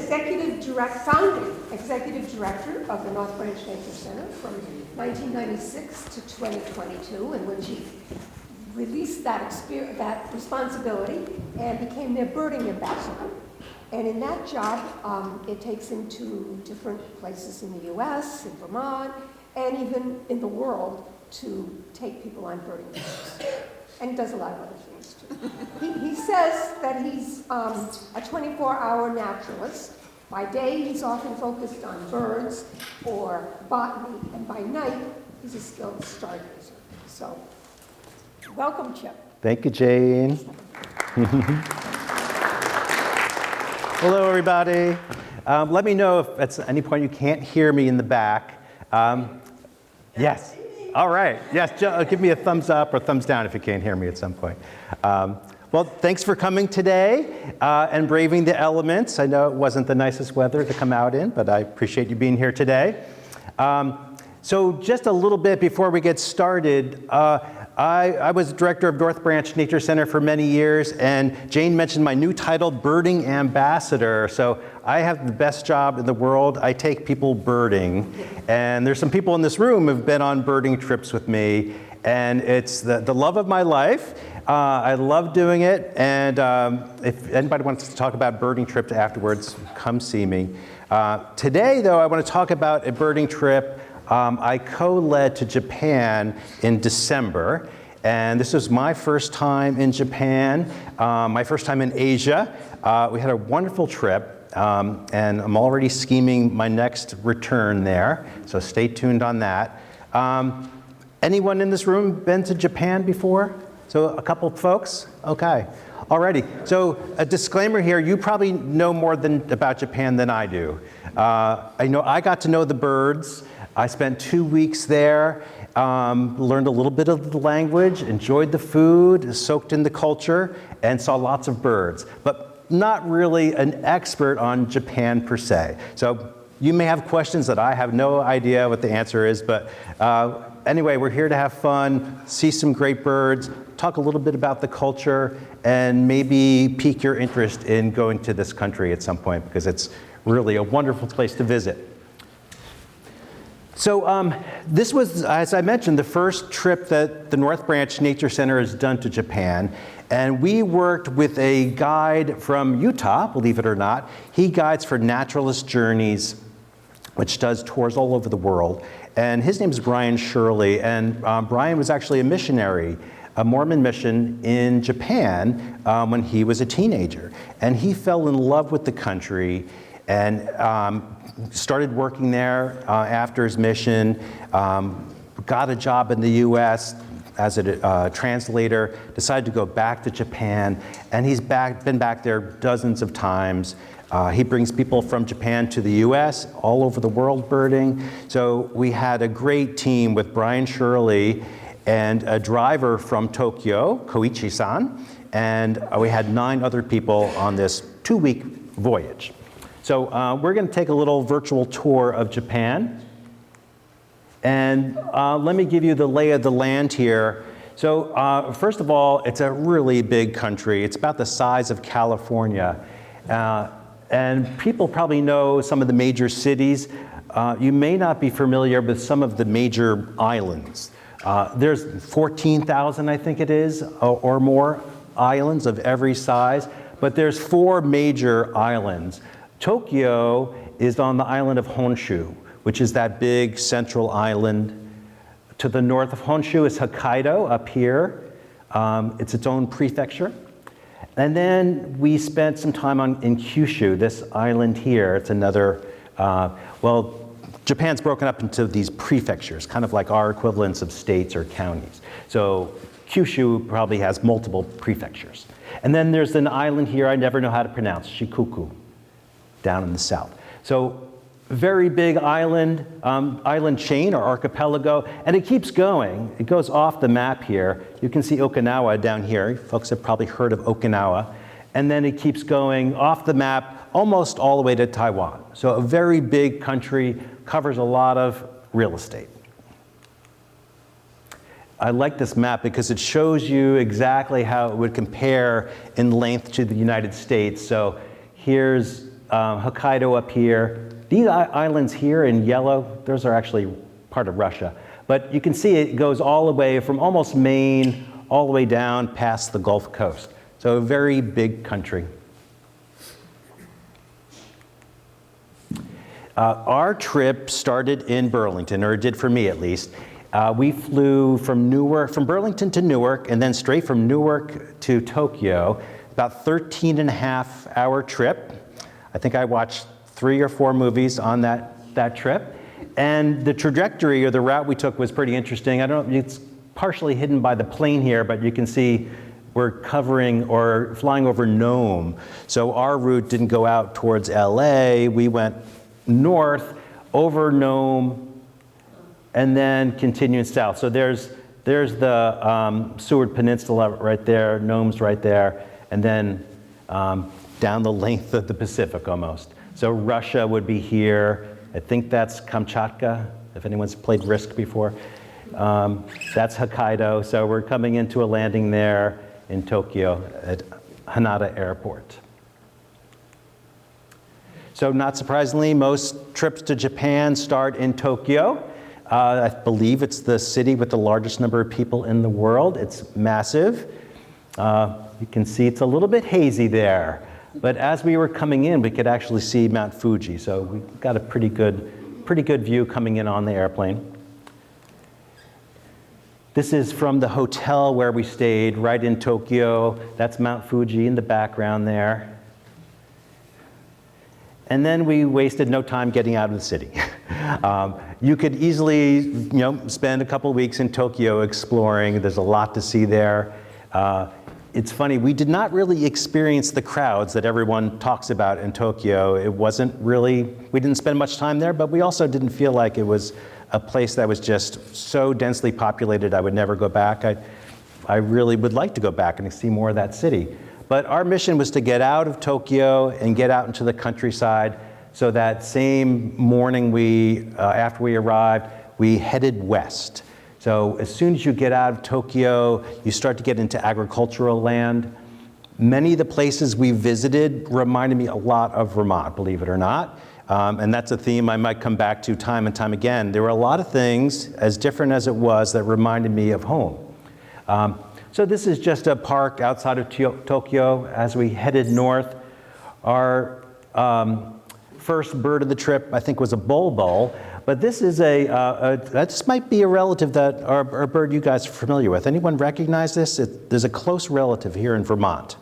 founding executive director of the North Branch Nature Center from 1996 to 2022, in which he released that responsibility and became their birding ambassador. And in that job, it takes him to different places in the US, in Vermont, and even in the world to take people on birding trips. And he does a lot of other things too. He says that he's a 24-hour naturalist. By day, he's often focused on birds or botany, and by night, he's a skilled stargazer. So, welcome, Chip. Thank you, Jane. Hello, everybody. Let me know if at any point you can't hear me in the back. Yes. All right. Yes, give me a thumbs up or thumbs down if you can't hear me at some point. Well, thanks for coming today and braving the elements. I know it wasn't the nicest weather to come out in, but I appreciate you being here today. So just a little bit before we get started, I was director of North Branch Nature Center for many years, and Jane mentioned my new title, Birding Ambassador. So I have the best job in the world. I take people birding, and there's some people in this room who've been on birding trips with me, and it's the love of my life. I love doing it, and if anybody wants to talk about birding trips afterwards, come see me. Today, though, I want to talk about a birding trip I co-led to Japan in December, and this was my first time in Japan, my first time in Asia. We had a wonderful trip, and I'm already scheming my next return there, so stay tuned on that. Anyone in this room been to Japan before? So a couple folks? Okay. Alrighty. So a disclaimer here, you probably know more about Japan than I do. I know I got to know the birds. I spent 2 weeks there, learned a little bit of the language, enjoyed the food, soaked in the culture, and saw lots of birds, but not really an expert on Japan per se. So you may have questions that I have no idea what the answer is, but anyway, we're here to have fun, see some great birds, talk a little bit about the culture, and maybe pique your interest in going to this country at some point, because it's really a wonderful place to visit. So this was, as I mentioned, the first trip that the North Branch Nature Center has done to Japan. And we worked with a guide from Utah, believe it or not. He guides for Naturalist Journeys, which does tours all over the world. And his name is Brian Shirley. And Brian was actually a missionary, a Mormon mission in Japan when he was a teenager. And he fell in love with the country and started working there after his mission, got a job in the US as a translator, decided to go back to Japan, and he's been back there dozens of times. He brings people from Japan to the US, all over the world birding. So we had a great team with Brian Shirley and a driver from Tokyo, Koichi-san, and we had 9 other people on this 2-week voyage. So we're going to take a little virtual tour of Japan. And let me give you the lay of the land here. So first of all, it's a really big country. It's about the size of California. And people probably know some of the major cities. You may not be familiar with some of the major islands. There's 14,000, I think it is, or more islands of every size. But there's 4 major islands. Tokyo is on the island of Honshu, which is that big central island. To the north of Honshu is Hokkaido up here. It's its own prefecture. And then we spent some time in Kyushu, this island here. It's another, well, Japan's broken up into these prefectures, kind of like our equivalents of states or counties. So Kyushu probably has multiple prefectures. And then there's an island here I never know how to pronounce, Shikoku, down in the south. So very big island, island chain or archipelago, and it keeps going. It goes off the map here. You can see Okinawa down here. Folks have probably heard of Okinawa. And then it keeps going off the map almost all the way to Taiwan. So a very big country, covers a lot of real estate. I like this map because it shows you exactly how it would compare in length to the United States. So here's Hokkaido up here. These islands here in yellow, those are actually part of Russia. But you can see it goes all the way from almost Maine all the way down past the Gulf Coast. So a very big country. Our trip started in Burlington, or it did for me at least. We flew from Burlington to Newark, and then straight from Newark to Tokyo, about 13-and-a-half-hour trip. I think I watched 3 or 4 movies on that trip. And the trajectory or the route we took was pretty interesting. I don't know, it's partially hidden by the plane here, but you can see we're covering or flying over Nome. So our route didn't go out towards LA. We went north over Nome and then continuing south. So there's the Seward Peninsula right there, Nome's right there, and then down the length of the Pacific almost. So Russia would be here. I think that's Kamchatka, if anyone's played Risk before. That's Hokkaido. So we're coming into a landing there in Tokyo at Haneda Airport. So not surprisingly, most trips to Japan start in Tokyo. I believe it's the city with the largest number of people in the world. It's massive. You can see it's a little bit hazy there. But as we were coming in, we could actually see Mount Fuji. So we got a pretty good view coming in on the airplane. This is from the hotel where we stayed, right in Tokyo. That's Mount Fuji in the background there. And then we wasted no time getting out of the city. You could easily, spend a couple of weeks in Tokyo exploring. There's a lot to see there. It's funny, we did not really experience the crowds that everyone talks about in Tokyo. It wasn't really, we didn't spend much time there, but we also didn't feel like it was a place that was just so densely populated I would never go back. I really would like to go back and see more of that city. But our mission was to get out of Tokyo and get out into the countryside. So that same morning after we arrived, we headed west. So as soon as you get out of Tokyo, you start to get into agricultural land. Many of the places we visited reminded me a lot of Vermont, believe it or not. And that's a theme I might come back to time and time again. There were a lot of things, as different as it was, that reminded me of home. So this is just a park outside of Tokyo as we headed north. Our first bird of the trip, I think, was a bulbul. But this is this might be a relative that, or a bird you guys are familiar with. Anyone recognize this? There's a close relative here in Vermont.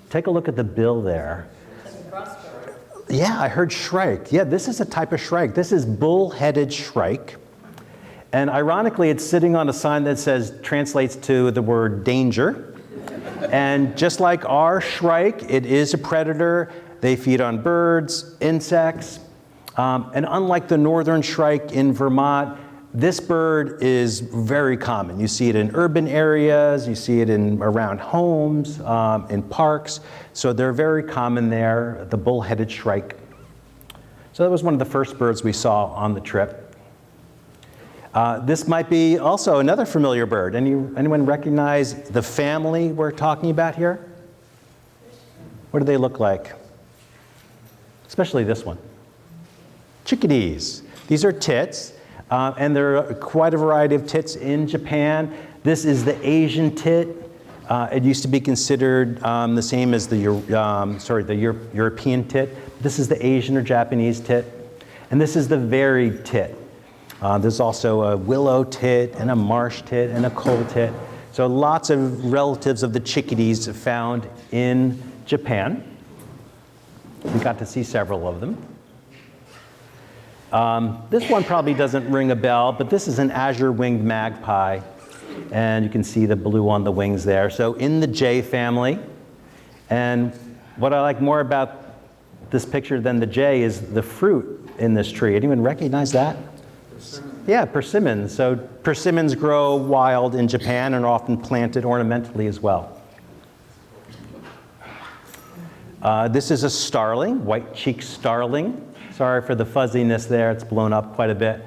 Take a look at the bill there. Yeah, I heard shrike. Yeah, this is a type of shrike. This is bull-headed shrike. And ironically, it's sitting on a sign that translates to the word danger. And just like our shrike, it is a predator. They feed on birds, insects. And unlike the northern shrike in Vermont, this bird is very common. You see it in urban areas, you see it around homes, in parks. So they're very common there, the bull-headed shrike. So that was one of the first birds we saw on the trip. This might be also another familiar bird. Anyone recognize the family we're talking about here? What do they look like? Especially this one. Chickadees. These are tits, and there are quite a variety of tits in Japan. This is the Asian tit. It used to be considered the same as the European tit. This is the Asian or Japanese tit. And this is the varied tit. There's also a willow tit and a marsh tit and a coal tit. So lots of relatives of the chickadees found in Japan. We got to see several of them. This one probably doesn't ring a bell, but this is an azure-winged magpie. And you can see the blue on the wings there. So in the jay family. And what I like more about this picture than the jay is the fruit in this tree. Anyone recognize that? Persimmon. Yeah, persimmons. So persimmons grow wild in Japan and are often planted ornamentally as well. This is a starling, white-cheeked starling. Sorry for the fuzziness there, it's blown up quite a bit.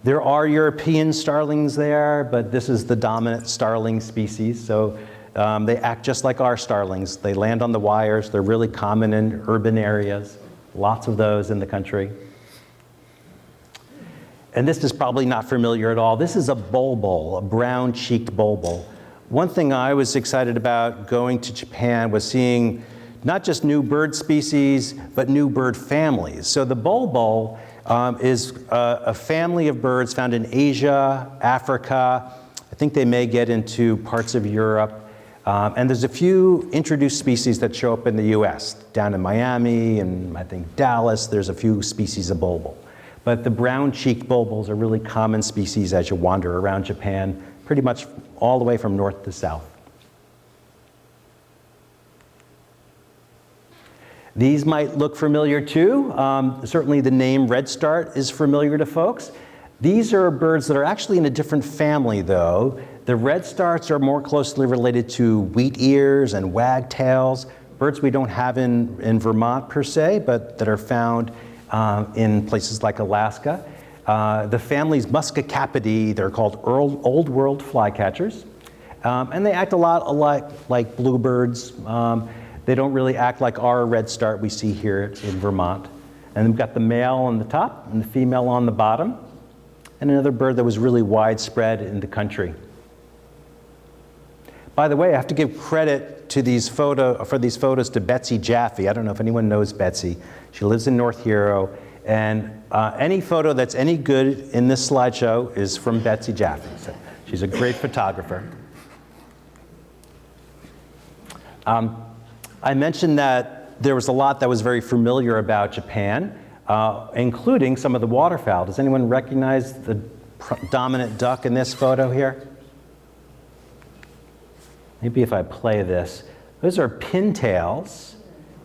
There are European starlings there, but this is the dominant starling species. So They act just like our starlings. They land on the wires. They're really common in urban areas. Lots of those in the country. And this is probably not familiar at all. This is a bulbul, a brown-cheeked bulbul. One thing I was excited about going to Japan was seeing not just new bird species, but new bird families. So the bulbul is a family of birds found in Asia, Africa. I think they may get into parts of Europe. And there's a few introduced species that show up in the US. Down in Miami and I think Dallas, there's a few species of bulbul. But the brown-cheeked bulbuls are really common species as you wander around Japan, pretty much all the way from north to south. These might look familiar too. Certainly the name redstart is familiar to folks. These are birds that are actually in a different family though. The redstarts are more closely related to wheat ears and wagtails, birds we don't have in Vermont per se, but that are found in places like Alaska. The family's Muscicappidae, they're called Old World flycatchers. And they act a lot alike like bluebirds. They don't really act like our redstart we see here in Vermont. And we've got the male on the top and the female on the bottom. And another bird that was really widespread in the country. By the way, I have to give credit to these photos to Betsy Jaffe. I don't know if anyone knows Betsy. She lives in North Hero. And any photo that's any good in this slideshow is from Betsy Jaffe. So she's a great photographer. I mentioned that there was a lot that was very familiar about Japan, including some of the waterfowl. Does anyone recognize the dominant duck in this photo here? Maybe if I play this. Those are pintails.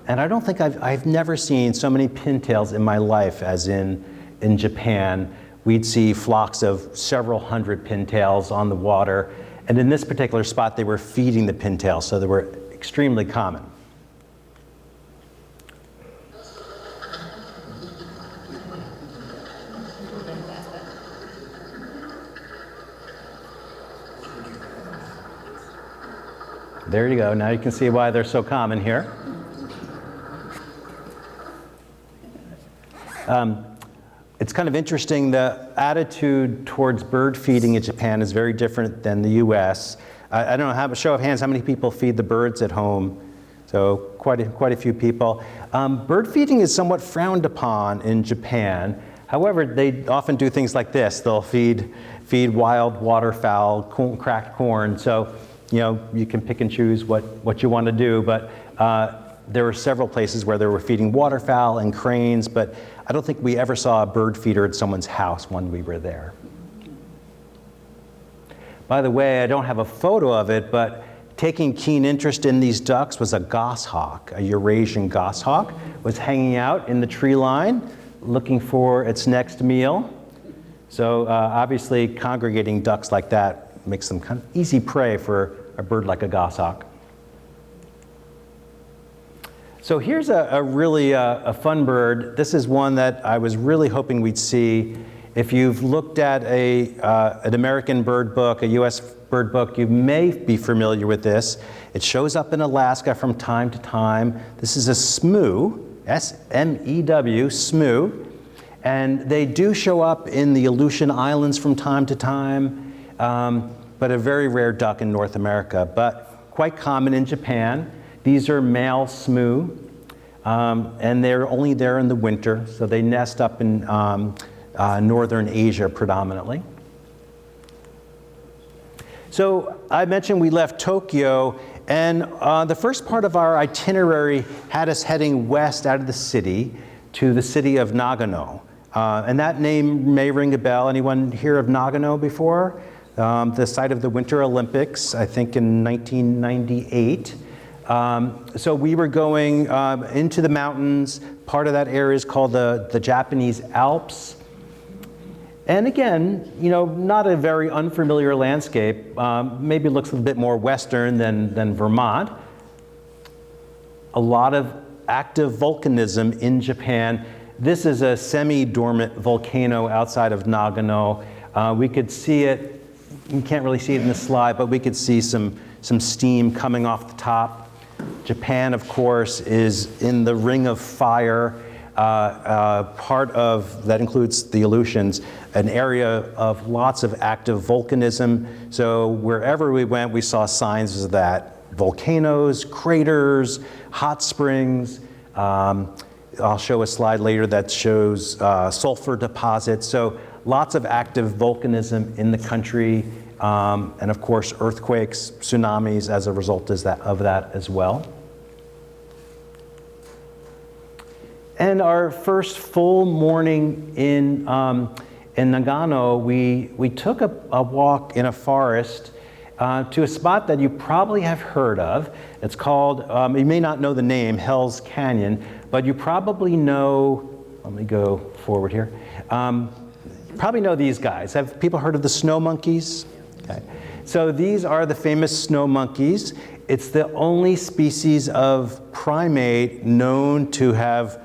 And I don't think I've never seen so many pintails in my life as in Japan. We'd see flocks of several hundred pintails on the water. And in this particular spot, they were feeding the pintails, so they were extremely common. There you go. Now you can see why they're so common here. It's kind of interesting, the attitude towards bird feeding in Japan is very different than the US. I don't know, have a show of hands, how many people feed the birds at home? So quite a few people. Bird feeding is somewhat frowned upon in Japan. However, they often do things like this. They'll feed wild waterfowl, cracked corn. So, you know, you can pick and choose what you want to do, but there were several places where they were feeding waterfowl and cranes, but I don't think we ever saw a bird feeder at someone's house when we were there. By the way, I don't have a photo of it, but taking keen interest in these ducks was a goshawk, a Eurasian goshawk, was hanging out in the tree line looking for its next meal. So obviously congregating ducks like that makes them kind of easy prey for a bird like a goshawk. So here's a really a fun bird. This is one that I was really hoping we'd see. If you've looked at an American bird book, a US bird book, you may be familiar with this. It shows up in Alaska from time to time. This is a smew, S-M-E-W, smew. And they do show up in the Aleutian Islands from time to time, but a very rare duck in North America, but quite common in Japan. These are male smew, and they're only there in the winter, so they nest up in northern Asia predominantly. So I mentioned we left Tokyo, and the first part of our itinerary had us heading west out of the city to the city of Nagano. And that name may ring a bell. Anyone hear of Nagano before? The site of the Winter Olympics, I think in 1998. So we were going into the mountains. Part of that area is called the Japanese Alps. And again, you know, not a very unfamiliar landscape. Maybe looks a bit more western than Vermont. A lot of active volcanism in Japan. This is a semi-dormant volcano outside of Nagano. We could see it you can't really see it in the slide, but we could see some steam coming off the top. Japan, of course, is in the Ring of Fire. Part of that includes the Aleutians, an area of lots of active volcanism. So wherever we went, we saw signs of that. Volcanoes, craters, hot springs. I'll show a slide later that shows sulfur deposits. So lots of active volcanism in the country. And of course, earthquakes, tsunamis as a result of that as well. And our first full morning in Nagano, we took a walk in a forest to a spot that you probably have heard of. It's called, you may not know the name, Hell's Canyon, but you probably know, let me go forward here. You probably know these guys. Have people heard of the snow monkeys? Okay. So these are the famous snow monkeys. It's the only species of primate known to have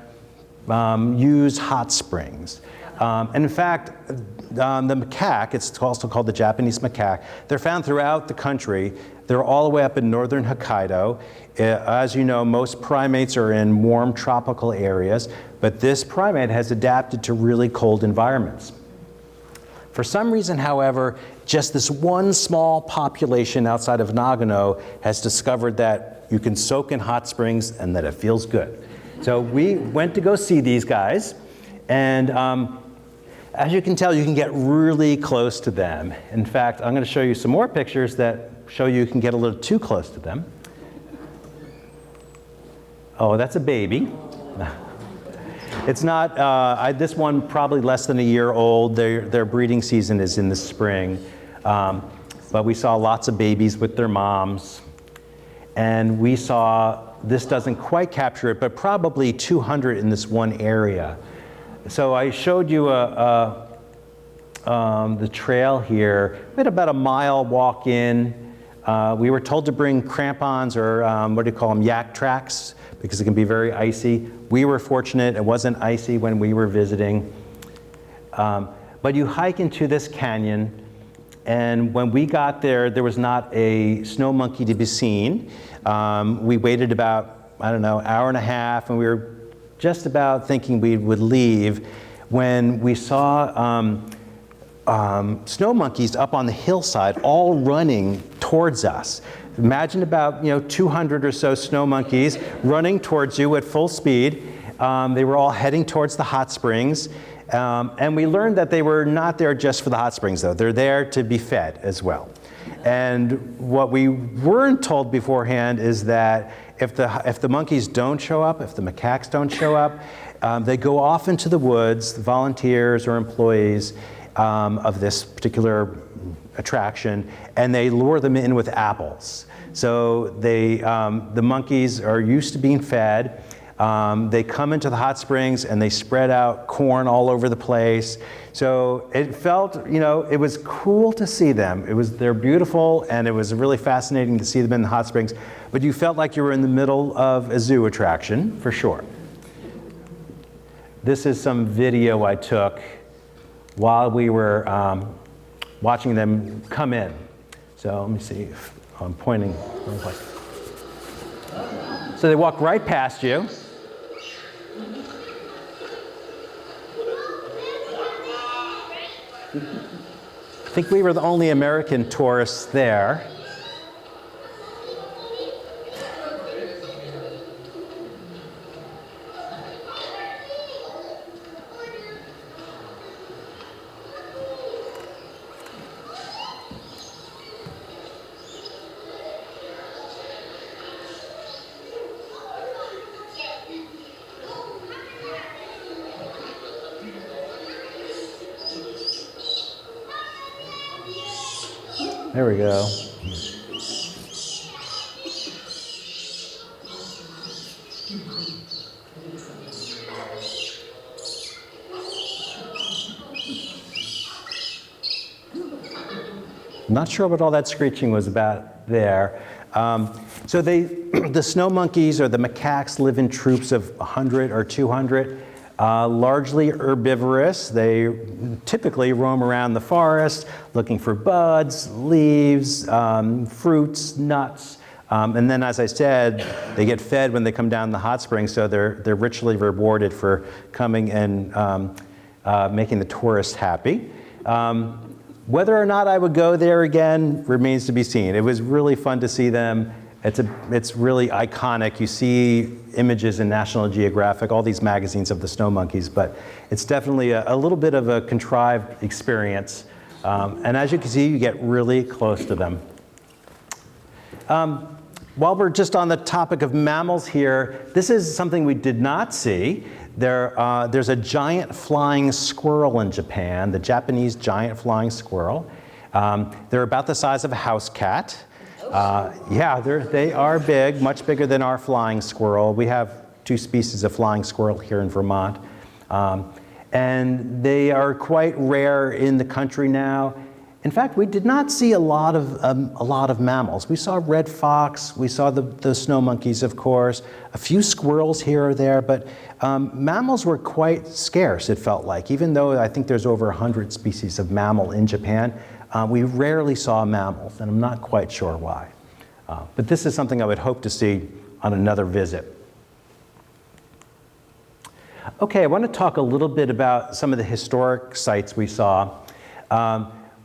used hot springs. And in fact, the macaque, it's also called the Japanese macaque, they're found throughout the country. They're all the way up in northern Hokkaido. As you know, most primates are in warm tropical areas, but this primate has adapted to really cold environments. For some reason, however, just this one small population outside of Nagano has discovered that you can soak in hot springs and that it feels good. So we went to go see these guys, and as you can tell, you can get really close to them. In fact, I'm going to show you some more pictures that show you can get a little too close to them. Oh, that's a baby. It's not, this one probably less than a year old. Their breeding season is in the spring. But we saw lots of babies with their moms. And we saw, this doesn't quite capture it, but probably 200 in this one area. So I showed you the trail here. We had about a mile walk in. We were told to bring crampons or what do you call them, yak tracks, because it can be very icy. We were fortunate, it wasn't icy when we were visiting. But you hike into this canyon, and when we got there, there was not a snow monkey to be seen. We waited about, I don't know, hour and a half, and we were just about thinking we would leave when we saw snow monkeys up on the hillside all running towards us. Imagine about 200 or so snow monkeys running towards you at full speed. They were all heading towards the hot springs. And we learned that they were not there just for the hot springs, though. They're there to be fed as well. And what we weren't told beforehand is that if the monkeys don't show up, if the macaques don't show up, they go off into the woods, the volunteers or employees of this particular attraction, and they lure them in with apples. So the monkeys are used to being fed. They come into the hot springs and they spread out corn all over the place. So it felt, it was cool to see them. They're beautiful, and it was really fascinating to see them in the hot springs. But you felt like you were in the middle of a zoo attraction, for sure. This is some video I took while we were watching them come in. So let me see if I'm pointing. So they walk right past you. I think we were the only American tourists there. There we go. I'm not sure what all that screeching was about there. So the snow monkeys or the macaques live in troops of 100 or 200. largely herbivorous. They typically roam around the forest looking for buds, leaves, fruits, nuts. And then, as I said, they get fed when they come down the hot springs, so they're richly rewarded for coming and making the tourists happy. Whether or not I would go there again remains to be seen. It was really fun to see them. It's really iconic. You see images in National Geographic, all these magazines of the snow monkeys, but it's definitely a little bit of a contrived experience. And as you can see, you get really close to them. While we're just on the topic of mammals here, this is something we did not see. There's a giant flying squirrel in Japan, the Japanese giant flying squirrel. They're about the size of a house cat. Yeah, they are big, much bigger than our flying squirrel. We have 2 species of flying squirrel here in Vermont. And they are quite rare in the country now. In fact, we did not see a lot of mammals. We saw red fox, we saw the snow monkeys, of course, a few squirrels here or there, but mammals were quite scarce, it felt like. Even though I think there's over 100 species of mammal in Japan, we rarely saw mammals, and I'm not quite sure why. But this is something I would hope to see on another visit. Okay, I want to talk a little bit about some of the historic sites we saw.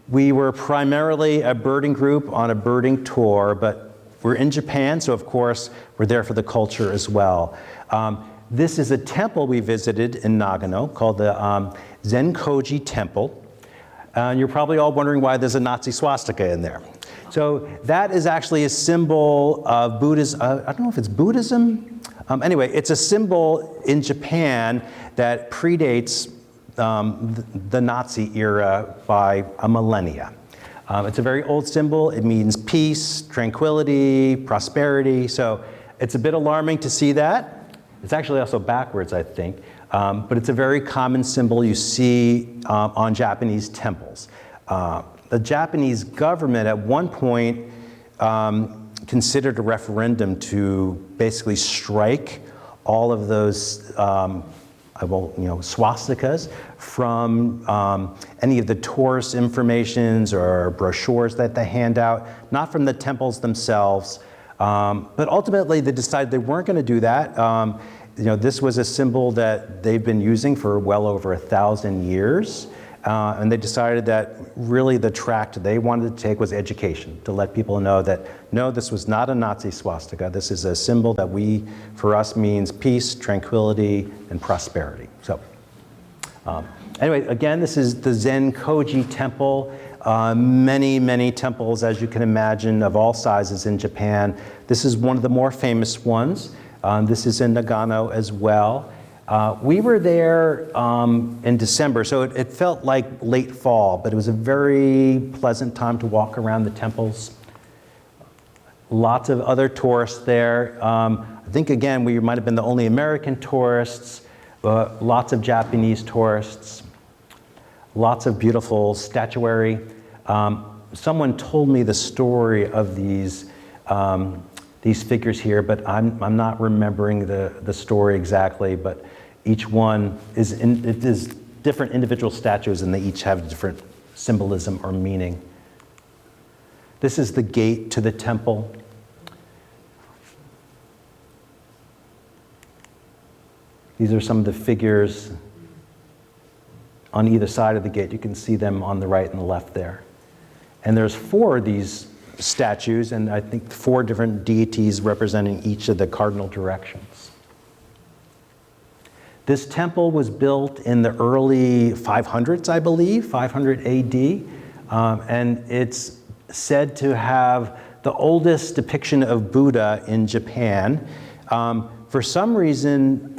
We were primarily a birding group on a birding tour, but we're in Japan, so of course we're there for the culture as well. This is a temple we visited in Nagano called the Zenkoji Temple. And you're probably all wondering why there's a Nazi swastika in there. So that is actually a symbol of Buddhism. I don't know if it's Buddhism. Anyway, it's a symbol in Japan that predates the Nazi era by a millennia. It's a very old symbol. It means peace, tranquility, prosperity. So it's a bit alarming to see that. It's actually also backwards, I think. But it's a very common symbol you see on Japanese temples. The Japanese government at one point considered a referendum to basically strike all of those swastikas from any of the tourist informations or brochures that they hand out, not from the temples themselves. But ultimately, they decided they weren't going to do that. This was a symbol that they've been using for well over 1,000 years. And they decided that really the tract they wanted to take was education, to let people know that, no, this was not a Nazi swastika. This is a symbol that for us means peace, tranquility, and prosperity. So anyway, again, this is the Zenkoji Temple. Many, many temples, as you can imagine, of all sizes in Japan. This is one of the more famous ones. This is in Nagano as well. We were there in December, so it felt like late fall, but it was a very pleasant time to walk around the temples. Lots of other tourists there. I think, again, we might have been the only American tourists, but lots of Japanese tourists, lots of beautiful statuary. Someone told me the story of these figures here, but I'm not remembering the story exactly, but each one is different individual statues, and they each have different symbolism or meaning. This is the gate to the temple. These are some of the figures on either side of the gate. You can see them on the right and the left there. And there's 4 of these statues, and I think 4 different deities representing each of the cardinal directions. This temple was built in the early 500s, I believe, 500 AD, and it's said to have the oldest depiction of Buddha in Japan. For some reason,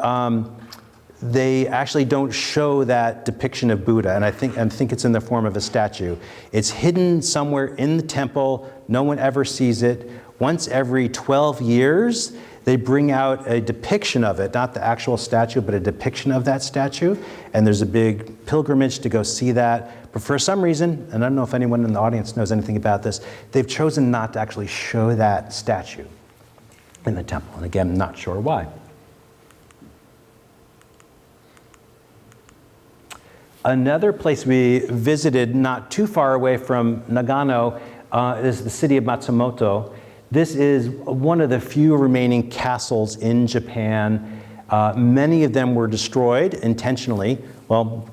they actually don't show that depiction of Buddha, and I think it's in the form of a statue. It's hidden somewhere in the temple. No one ever sees it. Once every 12 years, they bring out a depiction of it, not the actual statue, but a depiction of that statue. And there's a big pilgrimage to go see that. But for some reason, and I don't know if anyone in the audience knows anything about this, they've chosen not to actually show that statue in the temple. And again, I'm not sure why. Another place we visited not too far away from Nagano is the city of Matsumoto. This is one of the few remaining castles in Japan. Many of them were destroyed intentionally. Well,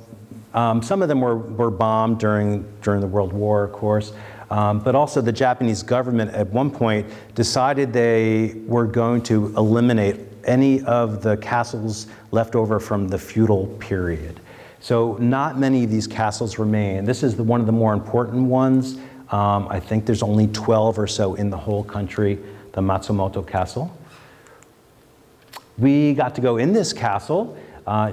some of them were bombed during the World War, of course. But also the Japanese government at one point decided they were going to eliminate any of the castles left over from the feudal period. So not many of these castles remain. This is one of the more important ones. I think there's only 12 or so in the whole country, the Matsumoto Castle. We got to go in this castle.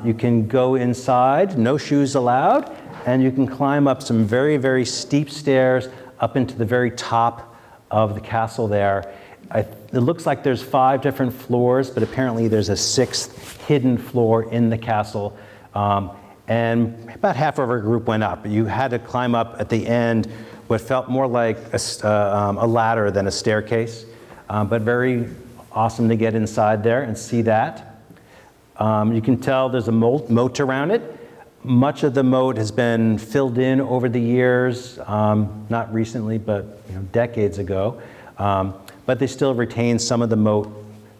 You can go inside, no shoes allowed, and you can climb up some very, very steep stairs up into the very top of the castle there. It looks like there's 5 different floors, but apparently there's a 6th hidden floor in the castle. And about half of our group went up. You had to climb up at the end what felt more like a ladder than a staircase, but very awesome to get inside there and see that. You can tell there's a moat around it. Much of the moat has been filled in over the years, not recently, but decades ago. But they still retain some of the moat,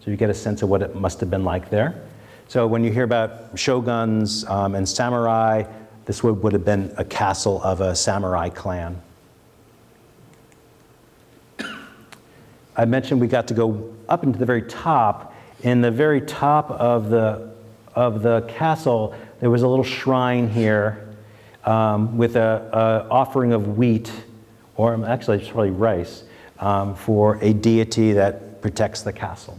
so you get a sense of what it must have been like there. So when you hear about shoguns and samurai, this would have been a castle of a samurai clan. I mentioned we got to go up into the very top. In the very top of the castle, there was a little shrine here with a offering of wheat, or actually it's probably rice, for a deity that protects the castle.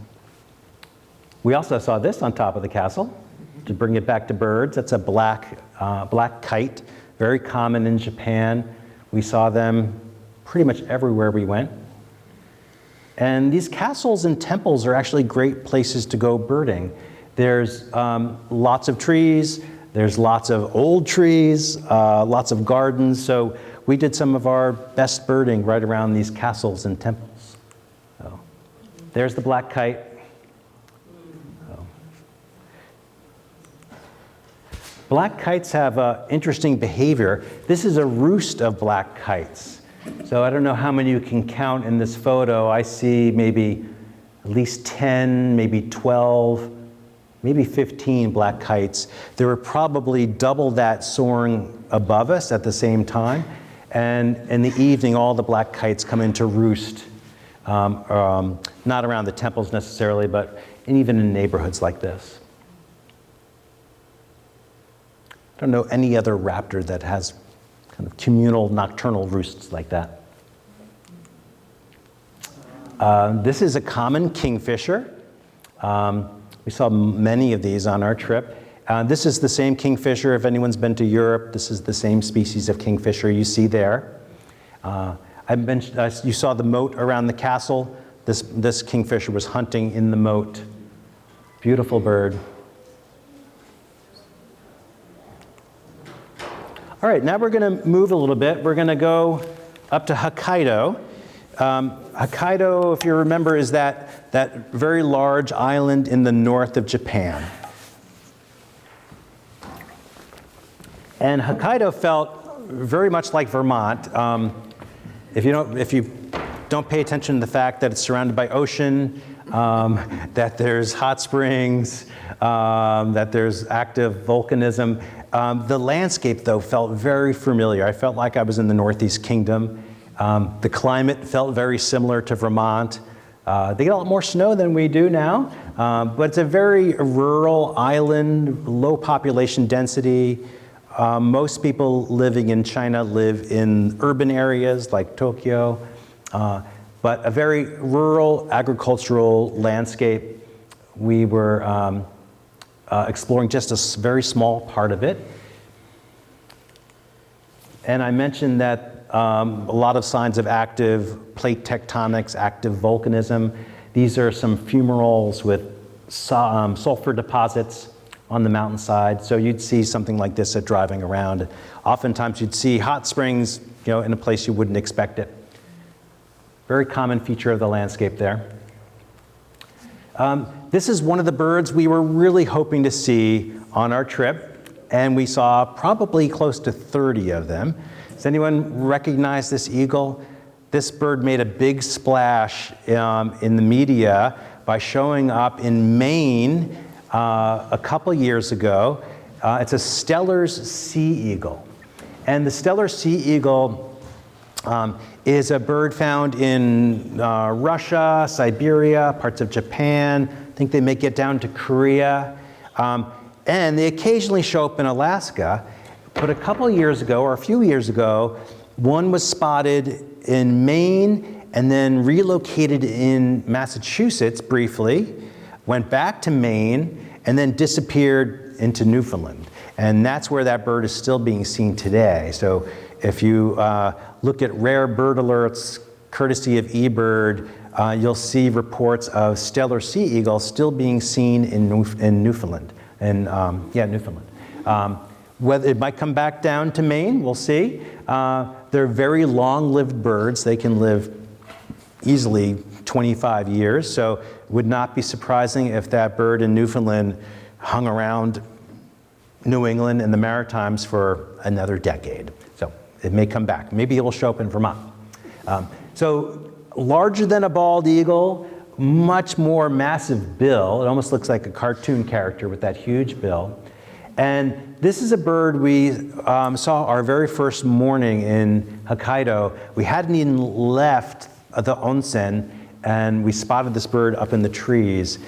We also saw this on top of the castle, to bring it back to birds. That's a black kite, very common in Japan. We saw them pretty much everywhere we went. And these castles and temples are actually great places to go birding. There's lots of trees, there's lots of old trees, lots of gardens. So we did some of our best birding right around these castles and temples. So there's the black kite. Black kites have interesting behavior. This is a roost of black kites. So I don't know how many you can count in this photo. I see maybe at least 10, maybe 12, maybe 15 black kites. There were probably double that soaring above us at the same time. And in the evening, all the black kites come into roost, not around the temples necessarily, but even in neighborhoods like this. I don't know any other raptor that has kind of communal nocturnal roosts like that. This is a common kingfisher. We saw many of these on our trip. This is the same kingfisher. If anyone's been to Europe, this is the same species of kingfisher you see there. I mentioned, you saw the moat around the castle. This kingfisher was hunting in the moat. Beautiful bird. All right, now we're going to move a little bit. We're going to go up to Hokkaido. Hokkaido, if you remember, is that very large island in the north of Japan. And Hokkaido felt very much like Vermont. If you don't pay attention to the fact that it's surrounded by ocean, that there's hot springs, that there's active volcanism. The landscape, though, felt very familiar. I felt like I was in the Northeast Kingdom. The climate felt very similar to Vermont. They get a lot more snow than we do now, but it's a very rural island, low population density. Most people living in China live in urban areas like Tokyo, but a very rural agricultural landscape. We were exploring just a very small part of it. And I mentioned that a lot of signs of active plate tectonics, active volcanism. These are some fumaroles with sulfur deposits on the mountainside. So you'd see something like this at driving around. Oftentimes you'd see hot springs, in a place you wouldn't expect it. Very common feature of the landscape there. This is one of the birds we were really hoping to see on our trip, and we saw probably close to 30 of them. Does anyone recognize this eagle? This bird made a big splash in the media by showing up in Maine a couple years ago. It's a Steller's sea eagle. And the Steller's sea eagle is a bird found in Russia, Siberia, parts of Japan. I think they may get down to Korea. And they occasionally show up in Alaska. But a couple years ago, or a few years ago, one was spotted in Maine and then relocated in Massachusetts briefly, went back to Maine, and then disappeared into Newfoundland. And that's where that bird is still being seen today. So if you look at rare bird alerts, courtesy of eBird, you'll see reports of Steller sea eagles still being seen in Newfoundland. Newfoundland. Whether it might come back down to Maine, we'll see. They're very long-lived birds. They can live easily 25 years, so it would not be surprising if that bird in Newfoundland hung around New England and the Maritimes for another decade. So it may come back. Maybe it will show up in Vermont. So larger than a bald eagle, much more massive bill. It almost looks like a cartoon character with that huge bill. And this is a bird we saw our very first morning in Hokkaido. We hadn't even left the onsen, and we spotted this bird up in the trees.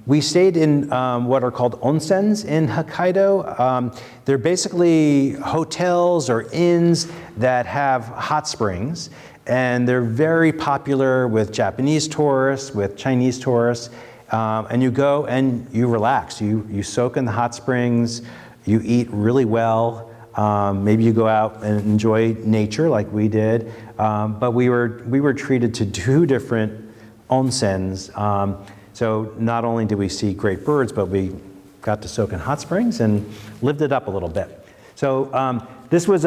We stayed in what are called onsens in Hokkaido. They're basically hotels or inns that have hot springs, and they're very popular with Japanese tourists, with Chinese tourists. And you go and you relax. You soak in the hot springs, you eat really well. Maybe you go out and enjoy nature like we did. But we were treated to 2 different onsens. So not only did we see great birds, but we got to soak in hot springs and lived it up a little bit. So this was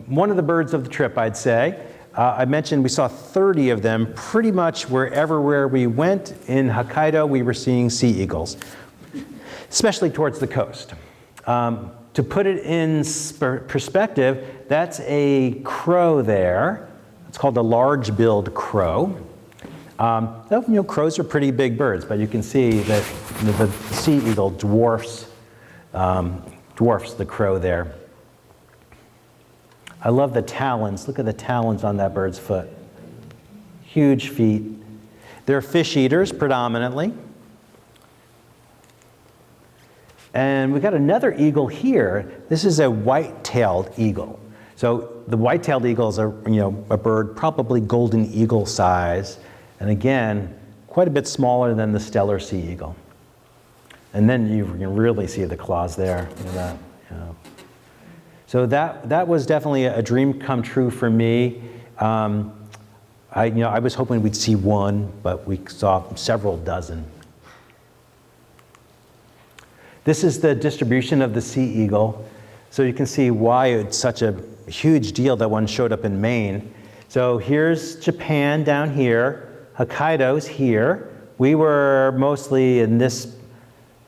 one of the birds of the trip, I'd say. I mentioned we saw 30 of them. Pretty much where we went in Hokkaido, we were seeing sea eagles, especially towards the coast. To put it in perspective, that's a crow there. It's called a large-billed crow. Crows are pretty big birds, but you can see that the sea eagle dwarfs the crow there. I love the talons. Look at the talons on that bird's foot. Huge feet. They're fish eaters predominantly. And we got another eagle here. This is a white-tailed eagle. So the white-tailed eagle is a bird probably golden eagle size, and again, quite a bit smaller than the Steller sea eagle. And then you can really see the claws there. Look at that. So that was definitely a dream come true for me. I was hoping we'd see one, but we saw several dozen. This is the distribution of the sea eagle. So you can see why it's such a huge deal that one showed up in Maine. So here's Japan down here. Hokkaido's here. We were mostly in this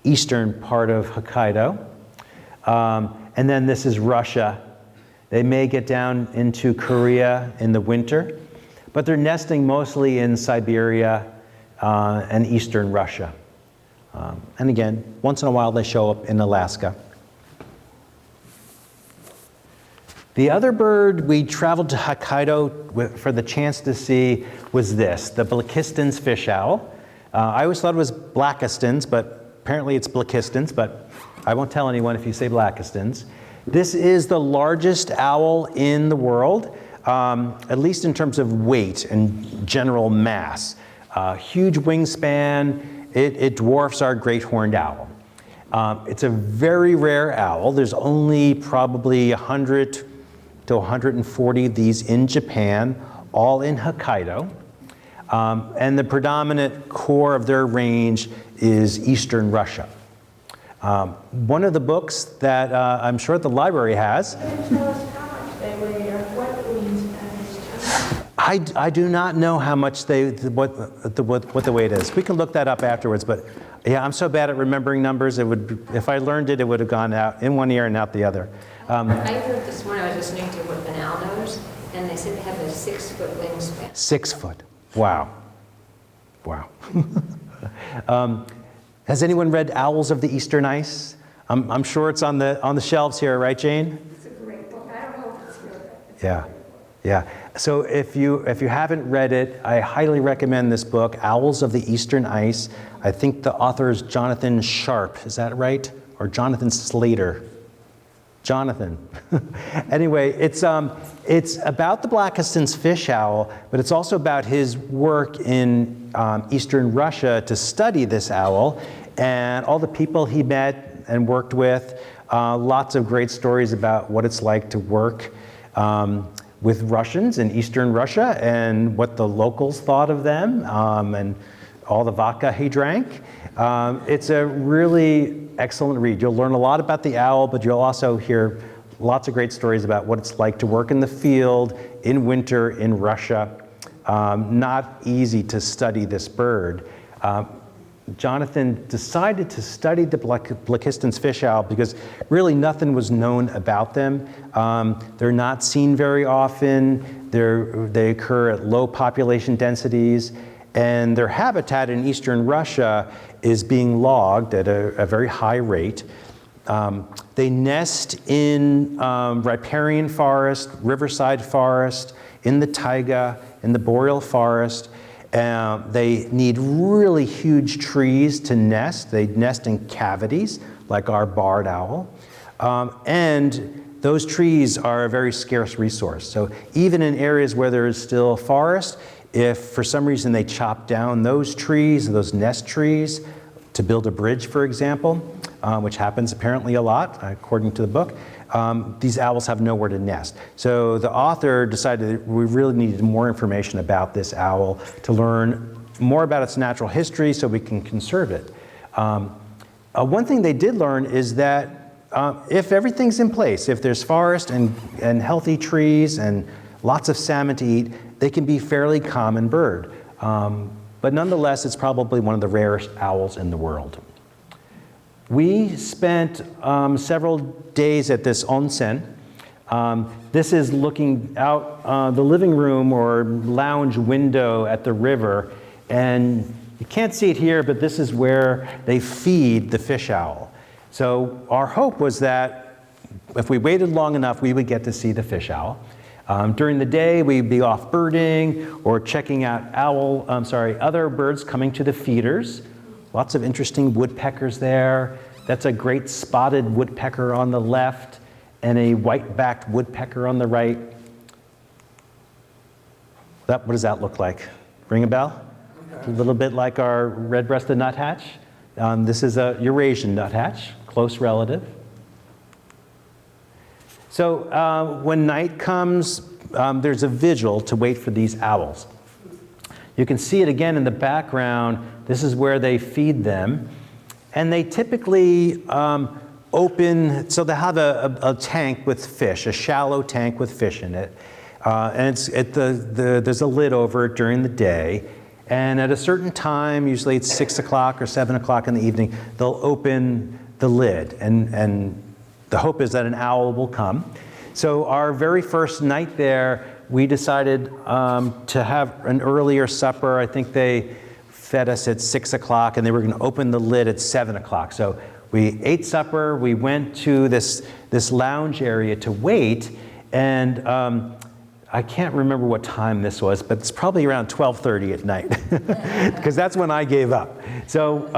eastern part of Hokkaido. And then this is Russia. They may get down into Korea in the winter, but they're nesting mostly in Siberia and eastern Russia. And again, once in a while they show up in Alaska. The other bird we traveled to Hokkaido for the chance to see was this, the Blakiston's fish owl. I always thought it was Blakiston's, but apparently it's Blakiston's, but I won't tell anyone if you say Blakiston's. This is the largest owl in the world, at least in terms of weight and general mass. Huge wingspan. It dwarfs our great horned owl. It's a very rare owl. There's only probably 100 to 140 of these in Japan, all in Hokkaido. And the predominant core of their range is eastern Russia. One of the books that I'm sure the library has. I do not know how much what the weight is. We can look that up afterwards, but Yeah, I'm so bad at remembering numbers. If I learned it, it would have gone out in one ear and out the other. I heard this morning, I was listening to what an owl knows, and they said they have a 6-foot wingspan. 6 foot. Wow. Wow. Has anyone read Owls of the Eastern Ice? I'm sure it's on the shelves here, right, Jane? It's a great book. I don't know if it's really. Yeah. Yeah. So if you haven't read it, I highly recommend this book, Owls of the Eastern Ice. I think the author is Jonathan Sharp. Is that right? Or Jonathan Slater? Jonathan. Anyway, it's about the Blakiston's fish owl, but it's also about his work in Eastern Russia to study this owl and all the people he met and worked with. Lots of great stories about what it's like to work with Russians in Eastern Russia and what the locals thought of them and all the vodka he drank. It's a really excellent read. You'll learn a lot about the owl, but you'll also hear lots of great stories about what it's like to work in the field in winter in Russia. Not easy to study this bird. Jonathan decided to study the Blakiston's fish owl because really nothing was known about them. They're not seen very often. They occur at low population densities, and their habitat in eastern Russia is being logged at a very high rate. They nest in riparian forest, riverside forest, in the taiga, in the boreal forest. They need really huge trees to nest. They nest in cavities, like our barred owl. And those trees are a very scarce resource. So even in areas where there is still forest, if for some reason they chop down those trees, those nest trees, to build a bridge, for example, which happens apparently a lot, according to the book, these owls have nowhere to nest. So the author decided that we really needed more information about this owl to learn more about its natural history so we can conserve it. One thing they did learn is that if everything's in place, if there's forest and healthy trees and lots of salmon to eat, they can be a fairly common bird. But nonetheless, it's probably one of the rarest owls in the world. We spent several days at this onsen. This is looking out the living room or lounge window at the river. And you can't see it here, but this is where they feed the fish owl. So our hope was that if we waited long enough, we would get to see the fish owl. During the day, we'd be off birding or checking out other birds coming to the feeders. Lots of interesting woodpeckers there. That's a great spotted woodpecker on the left and a white-backed woodpecker on the right. What does that look like? Ring a bell? A little bit like our red-breasted nuthatch. This is a Eurasian nuthatch, close relative. So when night comes, there's a vigil to wait for these owls. You can see it again in the background. This is where they feed them. And they typically open, so they have a tank with fish, a shallow tank with fish in it. And there's a lid over it during the day. And at a certain time, usually it's 6 o'clock or 7 o'clock in the evening, they'll open the lid. And the hope is that an owl will come. So our very first night there, we decided to have an earlier supper. I think they fed us at 6 o'clock, and they were going to open the lid at 7 o'clock. So we ate supper. We went to this lounge area to wait, and I can't remember what time this was, but it's probably around 12:30 at night, because that's when I gave up. So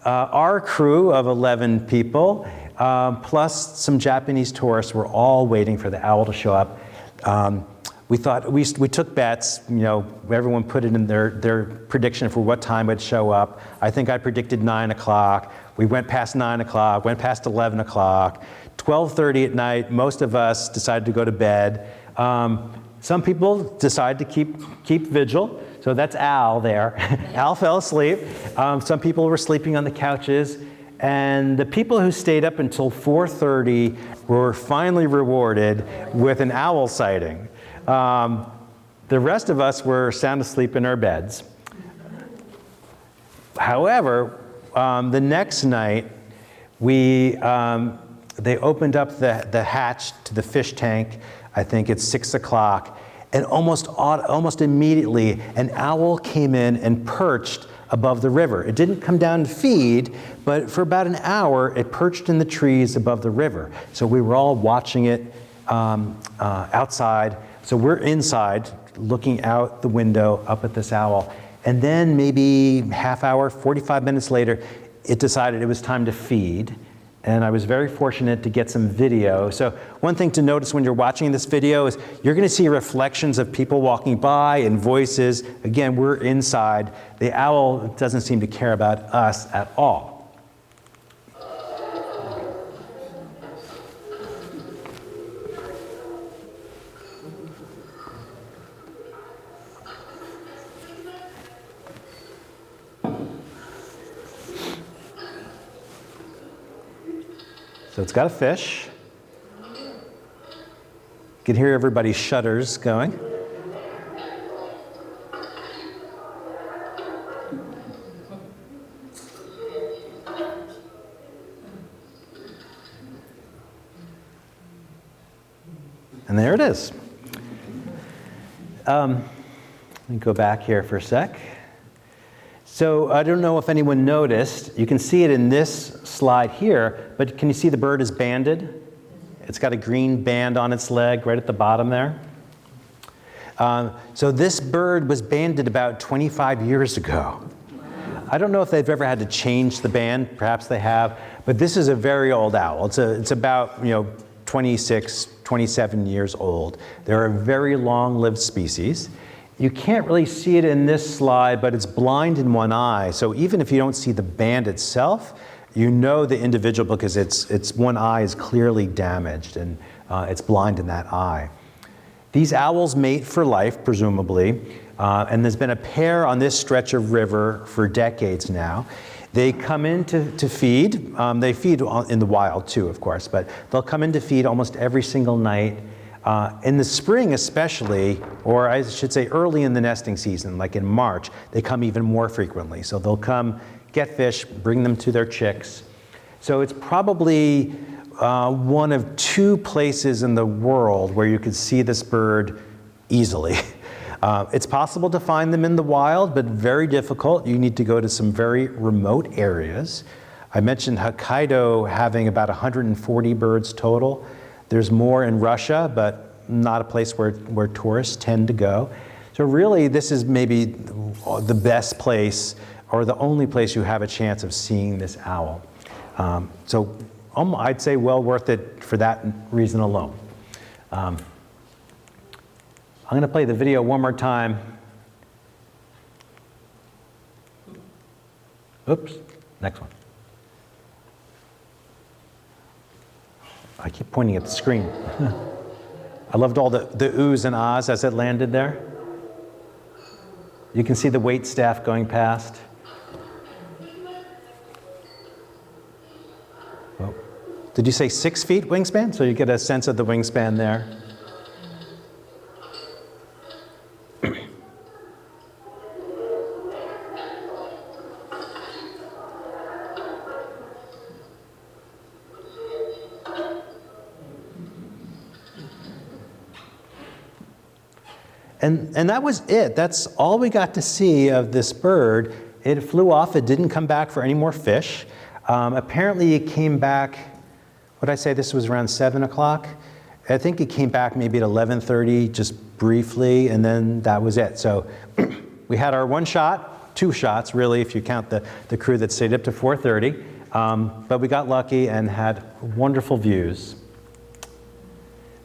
our crew of 11 people, plus some Japanese tourists, were all waiting for the owl to show up. We thought, we took bets, everyone put it in their prediction for what time it would show up. I think I predicted 9 o'clock. We went past 9 o'clock, went past 11 o'clock. 12:30 at night, most of us decided to go to bed. Some people decided to keep vigil. So that's Al there. Al fell asleep. Some people were sleeping on the couches. And the people who stayed up until 4:30 were finally rewarded with an owl sighting. The rest of us were sound asleep in our beds. However, the next night, they opened up the hatch to the fish tank. I think it's 6 o'clock, and almost immediately, an owl came in and perched above the river. It didn't come down to feed, but for about an hour, it perched in the trees above the river. So we were all watching it outside. So we're inside, looking out the window up at this owl. And then maybe half hour, 45 minutes later, it decided it was time to feed. And I was very fortunate to get some video. So one thing to notice when you're watching this video is you're going to see reflections of people walking by and voices. Again, we're inside. The owl doesn't seem to care about us at all. So it's got a fish. You can hear everybody's shudders going. And there it is. Let me go back here for a sec. So I don't know if anyone noticed, you can see it in this slide here, but can you see the bird is banded? It's got a green band on its leg right at the bottom there. So this bird was banded about 25 years ago. I don't know if they've ever had to change the band, perhaps they have, but this is a very old owl. It's about 26, 27 years old. They're a very long-lived species. You can't really see it in this slide, but it's blind in one eye. So even if you don't see the band itself, you know the individual because its one eye is clearly damaged and it's blind in that eye. These owls mate for life, presumably, and there's been a pair on this stretch of river for decades now. They come in to feed. They feed in the wild too, of course, but they'll come in to feed almost every single night. In the spring especially, or I should say early in the nesting season, like in March, they come even more frequently. So they'll come, get fish, bring them to their chicks. So it's probably one of two places in the world where you could see this bird easily. It's possible to find them in the wild, but very difficult. You need to go to some very remote areas. I mentioned Hokkaido having about 140 birds total. There's more in Russia, but not a place where tourists tend to go. So really, this is maybe the best place or the only place you have a chance of seeing this owl. So I'd say well worth it for that reason alone. I'm going to play the video one more time. Oops, next one. I keep pointing at the screen. I loved all the oohs and ahs as it landed there. You can see the wait staff going past. Oh. Did you say 6 feet wingspan? So you get a sense of the wingspan there. And that was it. That's all we got to see of this bird. It flew off. It didn't come back for any more fish. Apparently it came back, what did I say, this was around 7 o'clock? I think it came back maybe at 11:30, just briefly, and then that was it. So we had our one shot, two shots really, if you count the crew that stayed up to 4:30. But we got lucky and had wonderful views.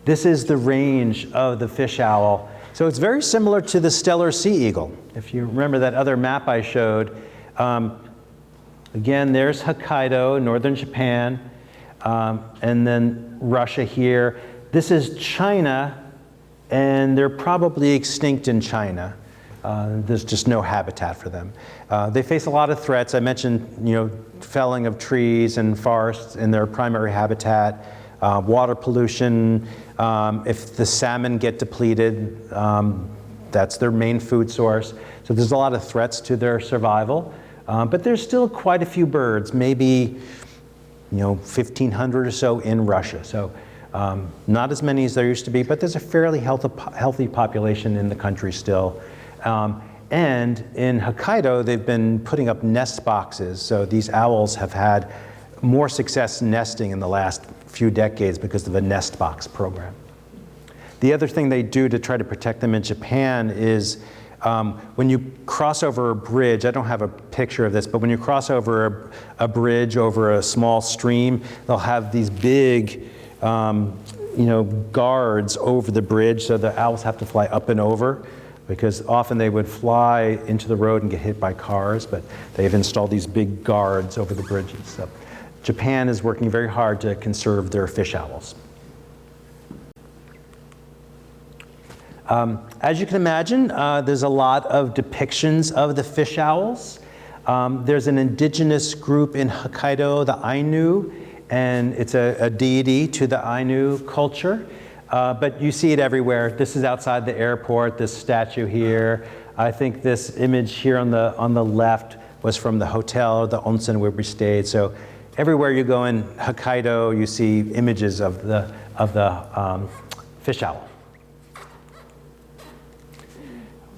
This is the range of the fish owl. So it's very similar to the stellar sea eagle. If you remember that other map I showed, again, there's Hokkaido, northern Japan, and then Russia here. This is China, and they're probably extinct in China. There's just no habitat for them. They face a lot of threats. I mentioned, felling of trees and forests in their primary habitat, water pollution. If the salmon get depleted, that's their main food source. So there's a lot of threats to their survival. But there's still quite a few birds, maybe 1,500 or so in Russia. So not as many as there used to be, but there's a fairly healthy population in the country still. And in Hokkaido, they've been putting up nest boxes. So these owls have had more success nesting in the last few decades because of a nest box program. The other thing they do to try to protect them in Japan is when you cross over a bridge, I don't have a picture of this, but when you cross over a bridge over a small stream, they'll have these big guards over the bridge, so the owls have to fly up and over, because often they would fly into the road and get hit by cars, but they've installed these big guards over the bridges. So Japan is working very hard to conserve their fish owls. As you can imagine, there's a lot of depictions of the fish owls. There's an indigenous group in Hokkaido, the Ainu, and it's a deity to the Ainu culture. But you see it everywhere. This is outside the airport, this statue here. I think this image here on the left was from the hotel, the onsen where we stayed. So everywhere you go in Hokkaido, you see images of the fish owl.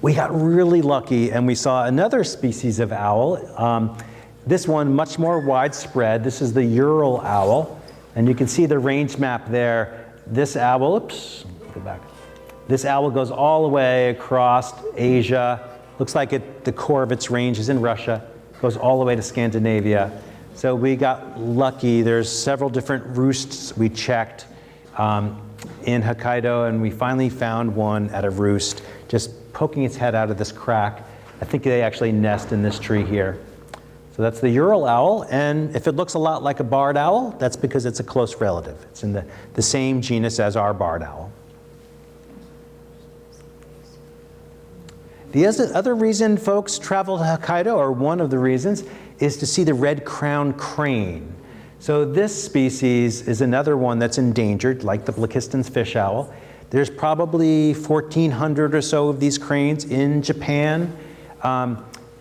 We got really lucky and we saw another species of owl. This one much more widespread. This is the Ural owl. And you can see the range map there. This owl, go back. This owl goes all the way across Asia. Looks like the core of its range is in Russia. Goes all the way to Scandinavia. So we got lucky. There's several different roosts we checked in Hokkaido, and we finally found one at a roost, just poking its head out of this crack. I think they actually nest in this tree here. So that's the Ural owl, and if it looks a lot like a barred owl, that's because it's a close relative. It's in the same genus as our barred owl. The other reason folks travel to Hokkaido, or one of the reasons, is to see the red-crowned crane. So this species is another one that's endangered, like the Blakiston's fish owl. There's probably 1,400 or so of these cranes in Japan.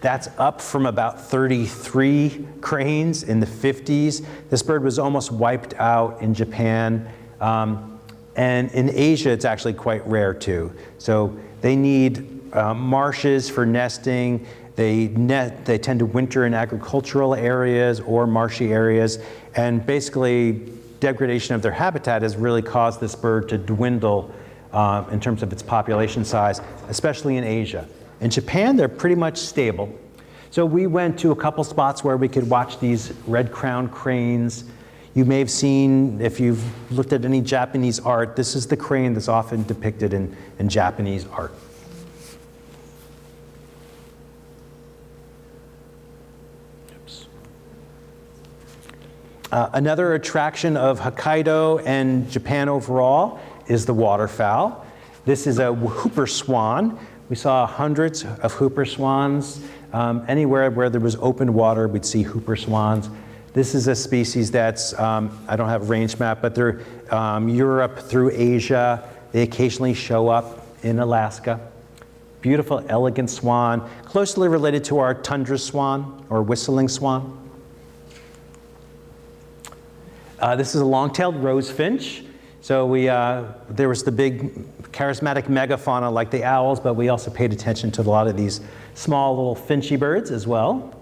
That's up from about 33 cranes in the 50s. This bird was almost wiped out in Japan. And in Asia, it's actually quite rare too. So they need marshes for nesting. They tend to winter in agricultural areas or marshy areas. And basically, degradation of their habitat has really caused this bird to dwindle in terms of its population size, especially in Asia. In Japan, they're pretty much stable. So we went to a couple spots where we could watch these red-crowned cranes. You may have seen, if you've looked at any Japanese art, this is the crane that's often depicted in Japanese art. Oops. Another attraction of Hokkaido and Japan overall is the waterfowl. This is a whooper swan. We saw hundreds of whooper swans. Anywhere where there was open water, we'd see whooper swans. This is a species that's, I don't have a range map, but they're Europe through Asia. They occasionally show up in Alaska. Beautiful, elegant swan, closely related to our tundra swan or whistling swan. This is a long-tailed rosefinch. So there was the big charismatic megafauna like the owls, but we also paid attention to a lot of these small little finchy birds as well.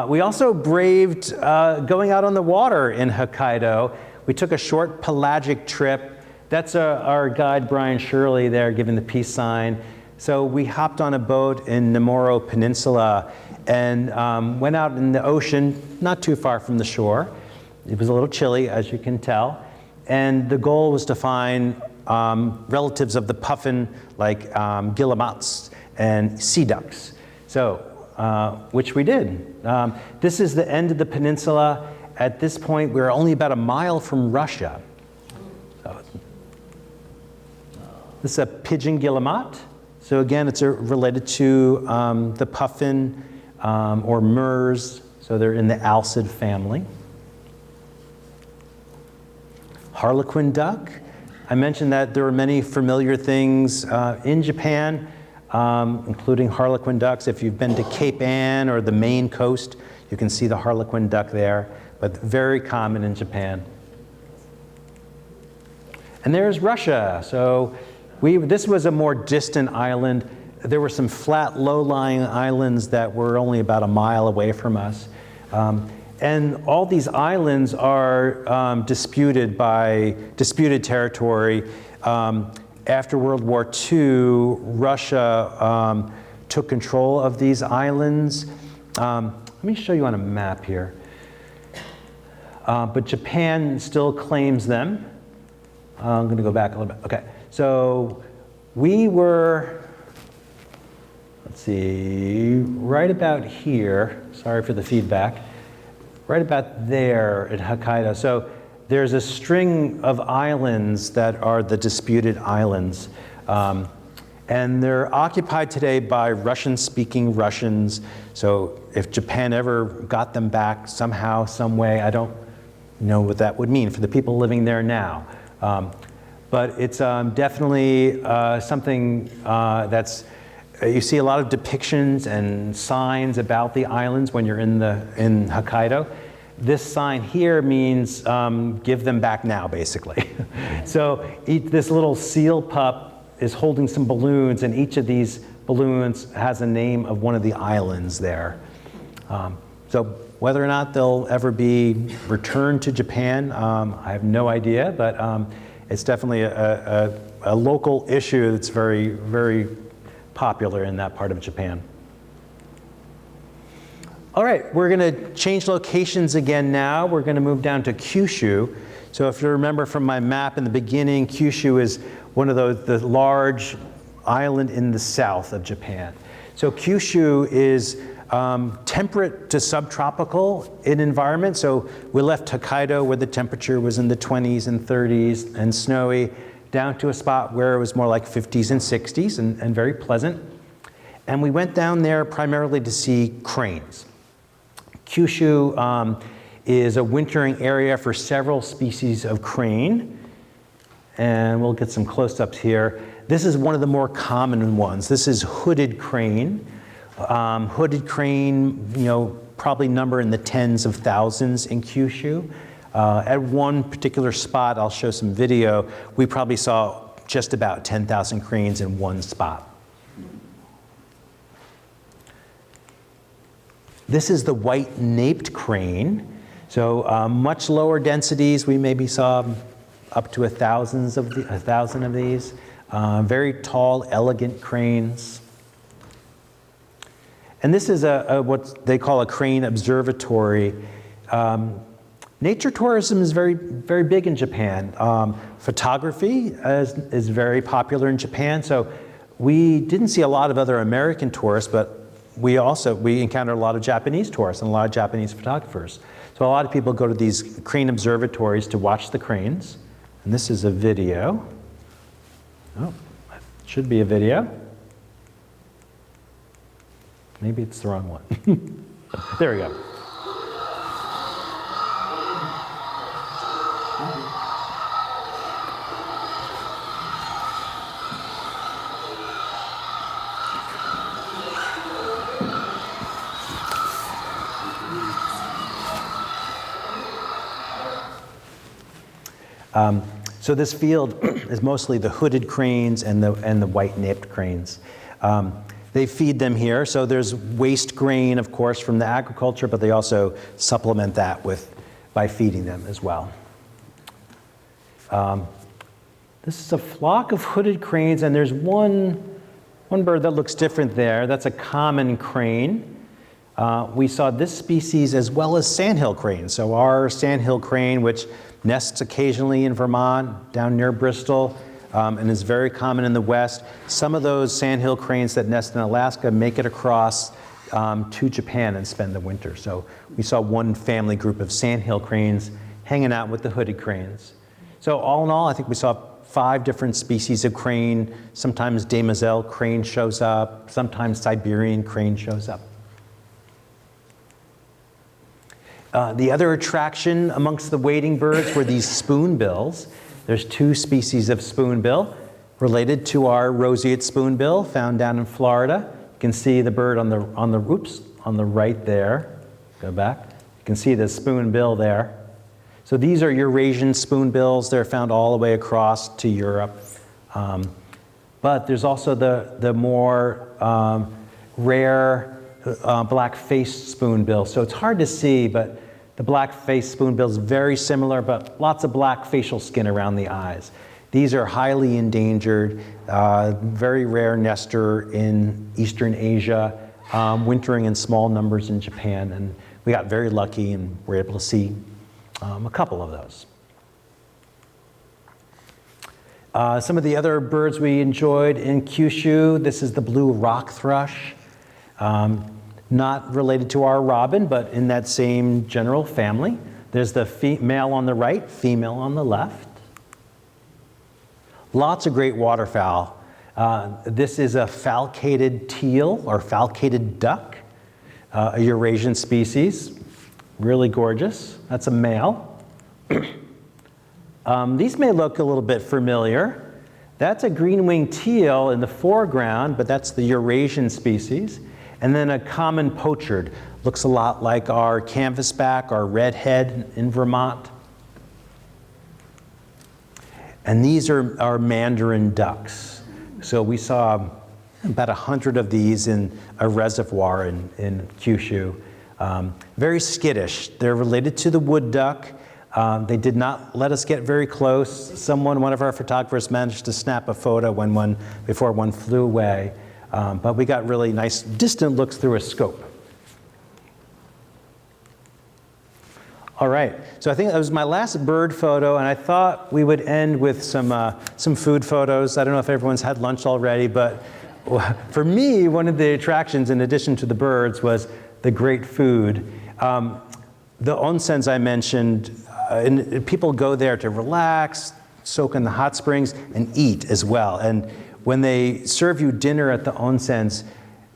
We also braved going out on the water in Hokkaido. We took a short pelagic trip. That's our guide, Brian Shirley, there giving the peace sign. So we hopped on a boat in Nemuro Peninsula and went out in the ocean, not too far from the shore. It was a little chilly, as you can tell. And the goal was to find relatives of the puffin, like guillemots and sea ducks. So, which we did. This is the end of the peninsula. At this point, we're only about a mile from Russia. So, this is a pigeon guillemot. So again, it's related to the puffin or murs. So they're in the alcid family. Harlequin duck. I mentioned that there are many familiar things in Japan. including harlequin ducks. If you've been to Cape Ann or the Maine coast, you can see the harlequin duck there, but very common in Japan. And there's Russia. So this was a more distant island. There were some flat, low-lying islands that were only about a mile away from us. And all these islands are disputed territory. After World War II, Russia took control of these islands. Let me show you on a map here. But Japan still claims them. I'm going to go back a little bit. Okay, so we were, let's see, right about here. Sorry for the feedback. Right about there at Hokkaido. So there's a string of islands that are the disputed islands. And they're occupied today by Russian-speaking Russians. So if Japan ever got them back somehow, some way, I don't know what that would mean for the people living there now. But it's definitely something that's, you see a lot of depictions and signs about the islands when you're in Hokkaido. This sign here means give them back now, basically. So this little seal pup is holding some balloons, and each of these balloons has a name of one of the islands there. So whether or not they'll ever be returned to Japan, I have no idea, but it's definitely a local issue that's very, very popular in that part of Japan. All right, we're going to change locations again now. We're going to move down to Kyushu. So if you remember from my map in the beginning, Kyushu is one of the large island in the south of Japan. So Kyushu is temperate to subtropical in environment. So we left Hokkaido where the temperature was in the 20s and 30s and snowy, down to a spot where it was more like 50s and 60s and very pleasant. And we went down there primarily to see cranes. Kyushu is a wintering area for several species of crane. And we'll get some close-ups here. This is one of the more common ones. This is hooded crane. Hooded crane, probably number in the tens of thousands in Kyushu. At one particular spot, I'll show some video, we probably saw just about 10,000 cranes in one spot. This is the white-naped crane. So much lower densities. We maybe saw up to 1,000 of these. Very tall, elegant cranes. And this is what they call a crane observatory. Nature tourism is very, very big in Japan. Photography is very popular in Japan. So we didn't see a lot of other American tourists, but we encountered a lot of Japanese tourists and a lot of Japanese photographers. So a lot of people go to these crane observatories to watch the cranes. And this is a video. Oh, it should be a video. Maybe it's the wrong one. There we go. So this field is mostly the hooded cranes and the white-naped cranes. They feed them here. So there's waste grain, of course, from the agriculture, but they also supplement that by feeding them as well. This is a flock of hooded cranes, and there's one bird that looks different there. That's a common crane. We saw this species as well as sandhill cranes. So our sandhill crane, which nests occasionally in Vermont, down near Bristol, and is very common in the West. Some of those sandhill cranes that nest in Alaska make it across to Japan and spend the winter. So we saw one family group of sandhill cranes hanging out with the hooded cranes. So all in all, I think we saw 5 different species of crane. Sometimes demoiselle crane shows up, sometimes Siberian crane shows up. The other attraction amongst the wading birds were these spoonbills. There's 2 species of spoonbill. related to our roseate spoonbill found down in Florida. You can see the bird on the right there. Go back. You can see the spoonbill there. So these are Eurasian spoonbills. They're found all the way across to Europe. But there's also the more rare black-faced spoonbill. So it's hard to see, but the black-faced spoonbill is very similar, but lots of black facial skin around the eyes. These are highly endangered, very rare nester in Eastern Asia, wintering in small numbers in Japan. And we got very lucky and were able to see a couple of those. Some of the other birds we enjoyed in Kyushu, this is the blue rock thrush. Not related to our robin, but in that same general family. There's the male on the right, female on the left. Lots of great waterfowl. This is a falcated teal or falcated duck, a Eurasian species. Really gorgeous. That's a male. These may look a little bit familiar. That's a green-winged teal in the foreground, but that's the Eurasian species. And then a common pochard. Looks a lot like our canvasback, our redhead in Vermont. And these are our mandarin ducks. So we saw about 100 of these in a reservoir in Kyushu. Very skittish. They're related to the wood duck. They did not let us get very close. One of our photographers managed to snap a photo before one flew away. But we got really nice distant looks through a scope. All right, so I think that was my last bird photo, and I thought we would end with some food photos. I don't know if everyone's had lunch already, but for me, one of the attractions, in addition to the birds, was the great food. The onsens I mentioned, and people go there to relax, soak in the hot springs, and eat as well. And when they serve you dinner at the onsens,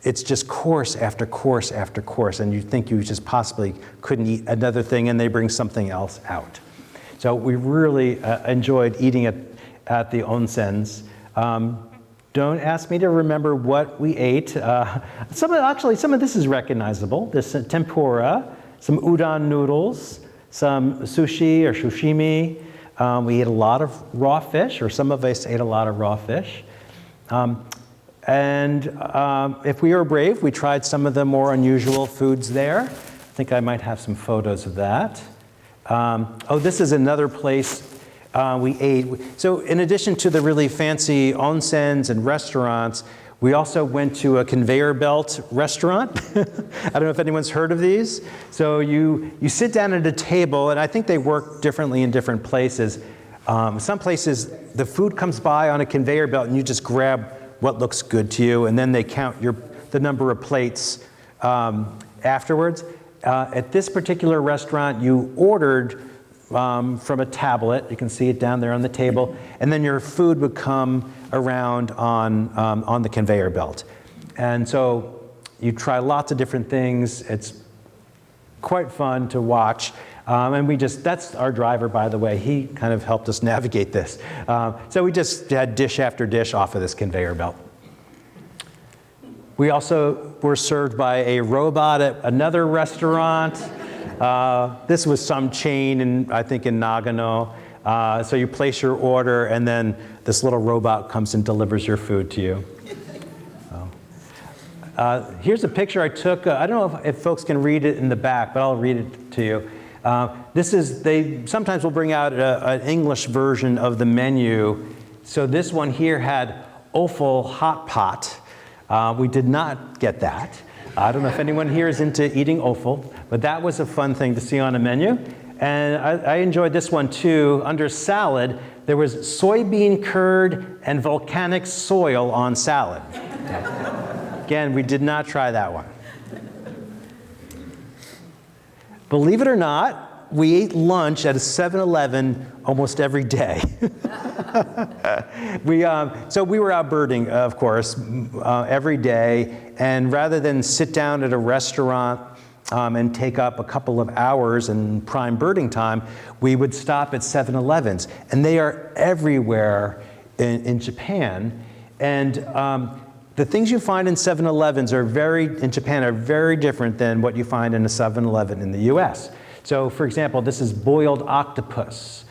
it's just course after course after course, and you think you just possibly couldn't eat another thing, and they bring something else out. So we really enjoyed eating at the onsens. Don't ask me to remember what we ate. Some of this is recognizable. There's some tempura, some udon noodles, some sushi or sashimi. We ate a lot of raw fish, or some of us ate a lot of raw fish. If we were brave, we tried some of the more unusual foods there. I think I might have some photos of that. This is another place we ate. So in addition to the really fancy onsens and restaurants, we also went to a conveyor belt restaurant. I don't know if anyone's heard of these. So you sit down at a table, and I think they work differently in different places. Some places, the food comes by on a conveyor belt, and you just grab what looks good to you, and then they count the number of plates afterwards. At this particular restaurant, you ordered from a tablet. You can see it down there on the table, and then your food would come around on the conveyor belt. And so you try lots of different things. It's quite fun to watch. And that's our driver, by the way. He kind of helped us navigate this. So we just had dish after dish off of this conveyor belt. We also were served by a robot at another restaurant. This was some chain, I think in Nagano. So you place your order, and then this little robot comes and delivers your food to you. Here's a picture I took. I don't know if folks can read it in the back, but I'll read it to you. They sometimes will bring out an English version of the menu. So this one here had offal hot pot. We did not get that. I don't know if anyone here is into eating offal, but that was a fun thing to see on a menu. And I enjoyed this one too. Under salad, there was soybean curd and volcanic soil on salad. Again, we did not try that one. Believe it or not, we ate lunch at a 7-Eleven almost every day. So we were out birding, of course, every day. And rather than sit down at a restaurant and take up a couple of hours in prime birding time, we would stop at 7-Elevens. And they are everywhere in Japan. And the things you find in 7-Elevens in Japan are very different than what you find in a 7-Eleven in the US. So for example, this is boiled octopus.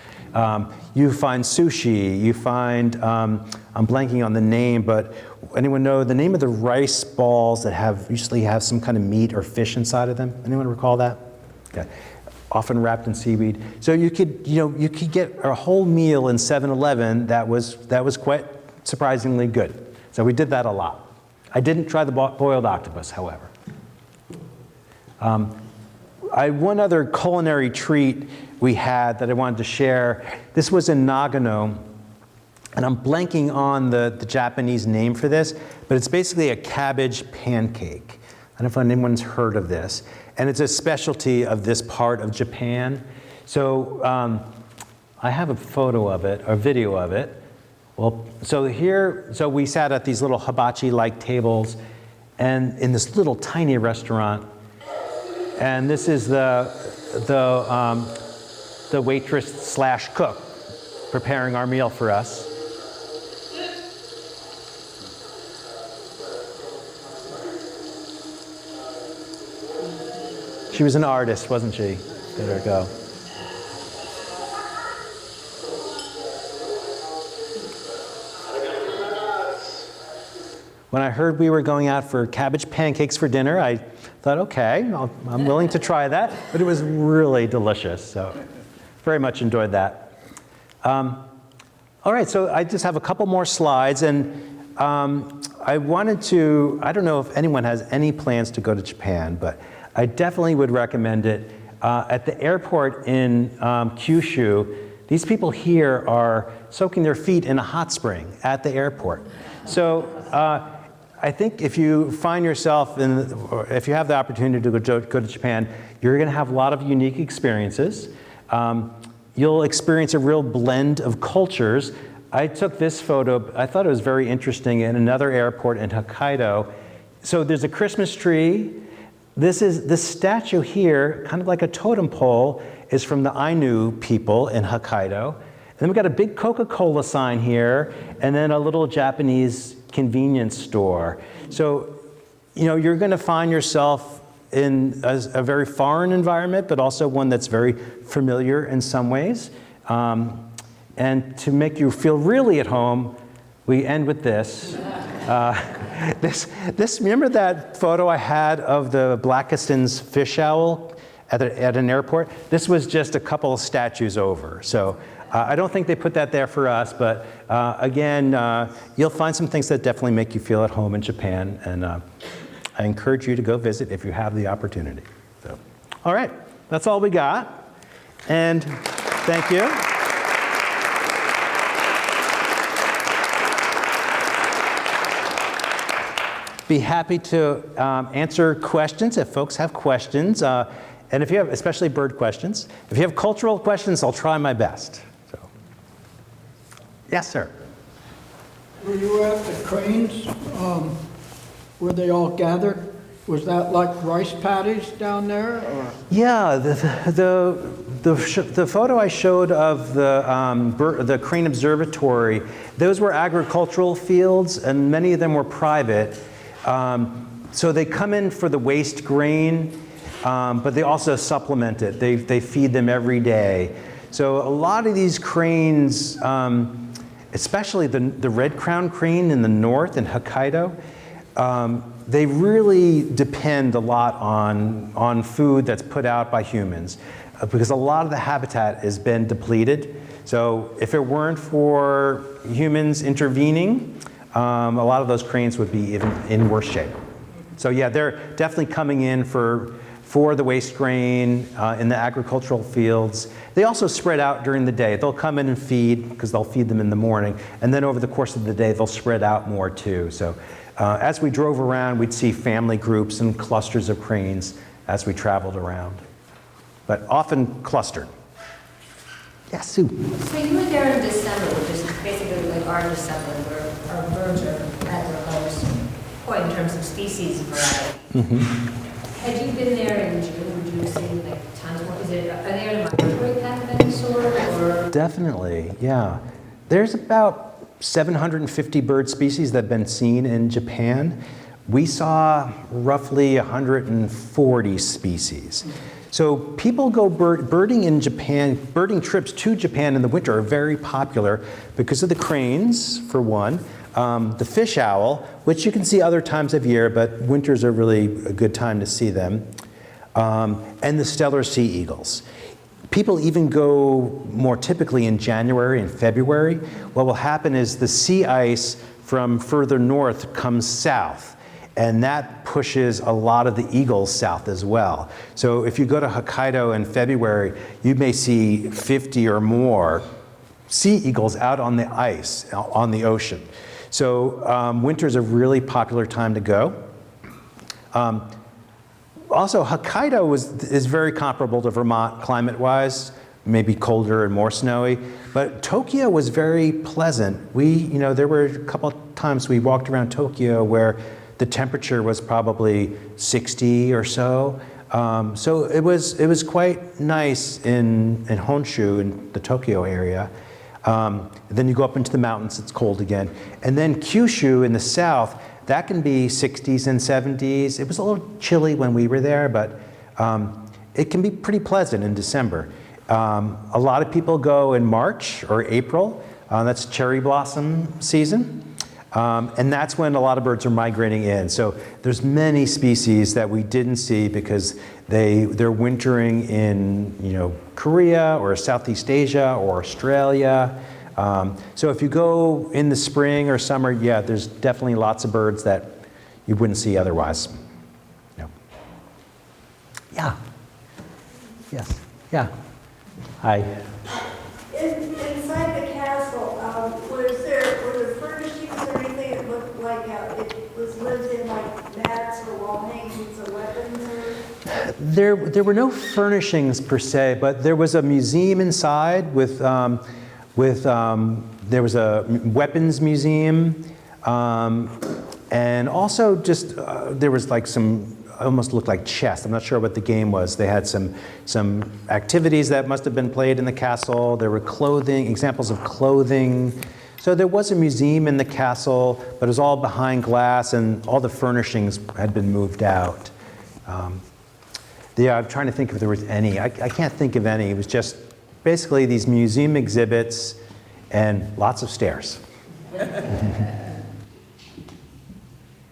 You find sushi, you find, I'm blanking on the name, but anyone know the name of the rice balls that usually have some kind of meat or fish inside of them? Anyone recall that? Okay. Often wrapped in seaweed. So you could get a whole meal in 7-Eleven that was quite surprisingly good. So we did that a lot. I didn't try the boiled octopus, however. One other culinary treat we had that I wanted to share. This was in Nagano, and I'm blanking on the Japanese name for this, but it's basically a cabbage pancake. I don't know if anyone's heard of this. And it's a specialty of this part of Japan. So I have a photo of it, or video of it. Well, so we sat at these little hibachi-like tables, and in this little tiny restaurant. And this is the waitress / cook preparing our meal for us. She was an artist, wasn't she? There we go. When I heard we were going out for cabbage pancakes for dinner, I thought, okay, I'm willing to try that. But it was really delicious, so very much enjoyed that. All right, so I just have a couple more slides, and I don't know if anyone has any plans to go to Japan, but I definitely would recommend it. At the airport in Kyushu, these people here are soaking their feet in a hot spring at the airport. So I think if you find yourself or if you have the opportunity to go to Japan, you're going to have a lot of unique experiences. You'll experience a real blend of cultures. I took this photo, I thought it was very interesting, in another airport in Hokkaido. So there's a Christmas tree. This statue here, kind of like a totem pole, is from the Ainu people in Hokkaido. And then we've got a big Coca-Cola sign here, and then a little Japanese convenience store. So, you're going to find yourself in a very foreign environment, but also one that's very familiar in some ways. And to make you feel really at home, we end with this. Remember that photo I had of the Blackiston's fish owl at an airport? This was just a couple of statues over. So I don't think they put that there for us, but again, you'll find some things that definitely make you feel at home in Japan, and I encourage you to go visit if you have the opportunity. So, all right, that's all we got, and thank you. Be happy to answer questions if folks have questions, and if you have, especially bird questions. If you have cultural questions, I'll try my best. So, yes, sir. Were you at the cranes where they all gathered? Was that like rice paddies down there? Or? Yeah, the photo I showed of the crane observatory, those were agricultural fields, and many of them were private. So they come in for the waste grain, but they also supplement it. They feed them every day. So a lot of these cranes, especially the red crown crane in the north in Hokkaido, they really depend a lot on food that's put out by humans, because a lot of the habitat has been depleted. So if it weren't for humans intervening, a lot of those cranes would be even in worse shape. So yeah, they're definitely coming in for the waste grain in the agricultural fields. They also spread out during the day. They'll come in and feed, because they'll feed them in the morning, and then over the course of the day, they'll spread out more too. So as we drove around, we'd see family groups and clusters of cranes as we traveled around, but often clustered. Yes, Sue. So you were there in December, which is basically like our December, where our birds are at their lowest point in terms of species variety. Mm-hmm. Had you been there in June, would you have seen like tons more? Are they in a migratory path of any sort, or? Definitely, yeah. There's about 750 bird species that have been seen in Japan. We saw roughly 140 species. So people go birding in Japan. Birding trips to Japan in the winter are very popular because of the cranes, for one, the fish owl, which you can see other times of year, but winters are really a good time to see them, and the stellar sea eagles. People even go more typically in January and February. What will happen is the sea ice from further north comes south, and that pushes a lot of the eagles south as well. So if you go to Hokkaido in February, you may see 50 or more sea eagles out on the ice, on the ocean. So winter is a really popular time to go. Also, Hokkaido is very comparable to Vermont climate-wise, maybe colder and more snowy, but Tokyo was very pleasant. There were a couple of times we walked around Tokyo where the temperature was probably 60 or so. So it was quite nice in Honshu, in the Tokyo area. Then you go up into the mountains, it's cold again. And then Kyushu in the south, that can be 60s and 70s. It was a little chilly when we were there, but it can be pretty pleasant in December. A lot of people go in March or April. That's cherry blossom season. And that's when a lot of birds are migrating in. So there's many species that we didn't see because they're wintering in Korea or Southeast Asia or Australia. So if you go in the spring or summer, yeah, there's definitely lots of birds that you wouldn't see otherwise. Yeah. Yes. Yeah. Hi. Inside the castle, were there furnishings or anything that looked like it was lived in, like mats or wall hangings or weapons? There were no furnishings per se, but there was a museum inside with there was a weapons museum, and also just there was like some almost looked like chess. I'm not sure what the game was. They had some activities that must have been played in the castle. There were examples of clothing. So there was a museum in the castle, but it was all behind glass and all the furnishings had been moved out. Yeah, I'm trying to think if there was any. I can't think of any. It was just basically these museum exhibits and lots of stairs.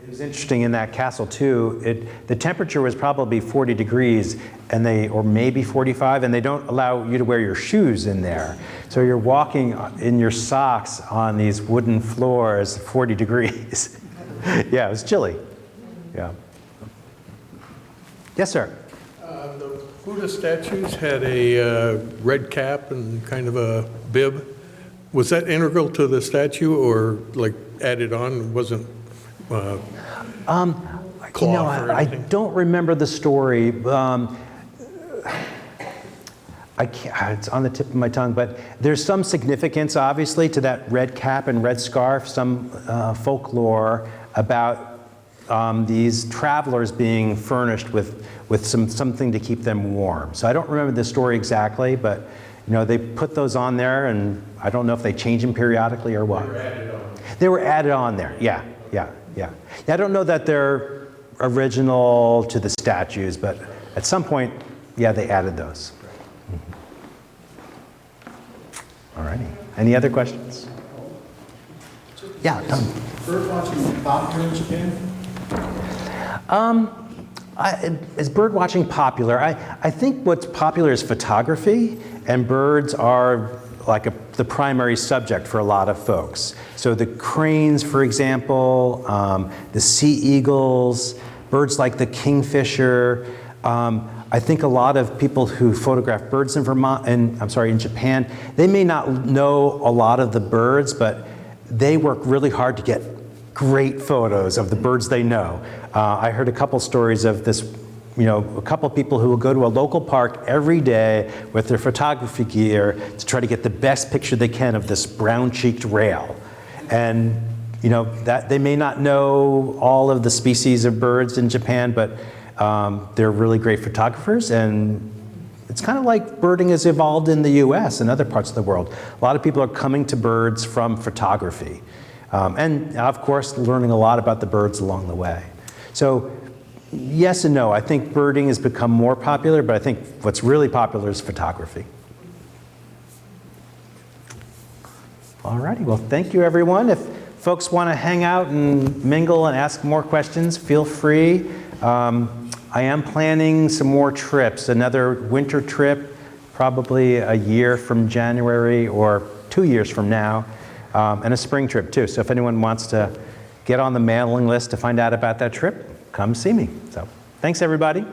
It was interesting in that castle too. The temperature was probably 40 degrees, or maybe 45, and they don't allow you to wear your shoes in there. So you're walking in your socks on these wooden floors, 40 degrees. Yeah, it was chilly. Yeah. Yes, sir. The Buddha statues had a red cap and kind of a bib. Was that integral to the statue, or like added on? Wasn't cloth or I anything? don't remember the story. I can't, it's on the tip of my tongue, but there's some significance, obviously, to that red cap and red scarf, some folklore about these travelers being furnished with something to keep them warm. So I don't remember the story exactly, but they put those on there, and I don't know if they change them periodically or what. They were added on there, yeah. I don't know that they're original to the statues, but at some point, yeah, they added those. All righty. Any other questions? Yeah, Tom. Bird watching popular in Japan? Is bird watching popular? I think what's popular is photography, and birds are like the primary subject for a lot of folks. So the cranes, for example, the sea eagles, birds like the kingfisher. I think a lot of people who photograph birds in in Japan, they may not know a lot of the birds, but they work really hard to get great photos of the birds they know. I heard a couple stories of this, a couple people who will go to a local park every day with their photography gear to try to get the best picture they can of this brown-cheeked rail. And that they may not know all of the species of birds in Japan, but they're really great photographers, and It's kind of like birding has evolved in the US and other parts of the world. A lot of people are coming to birds from photography. And of course, learning a lot about the birds along the way. So yes and no. I think birding has become more popular, but I think what's really popular is photography. All righty, well, thank you, everyone. If folks want to hang out and mingle and ask more questions, feel free. I am planning some more trips, another winter trip, probably a year from January or 2 years from now, and a spring trip too. So if anyone wants to get on the mailing list to find out about that trip, come see me. So thanks, everybody.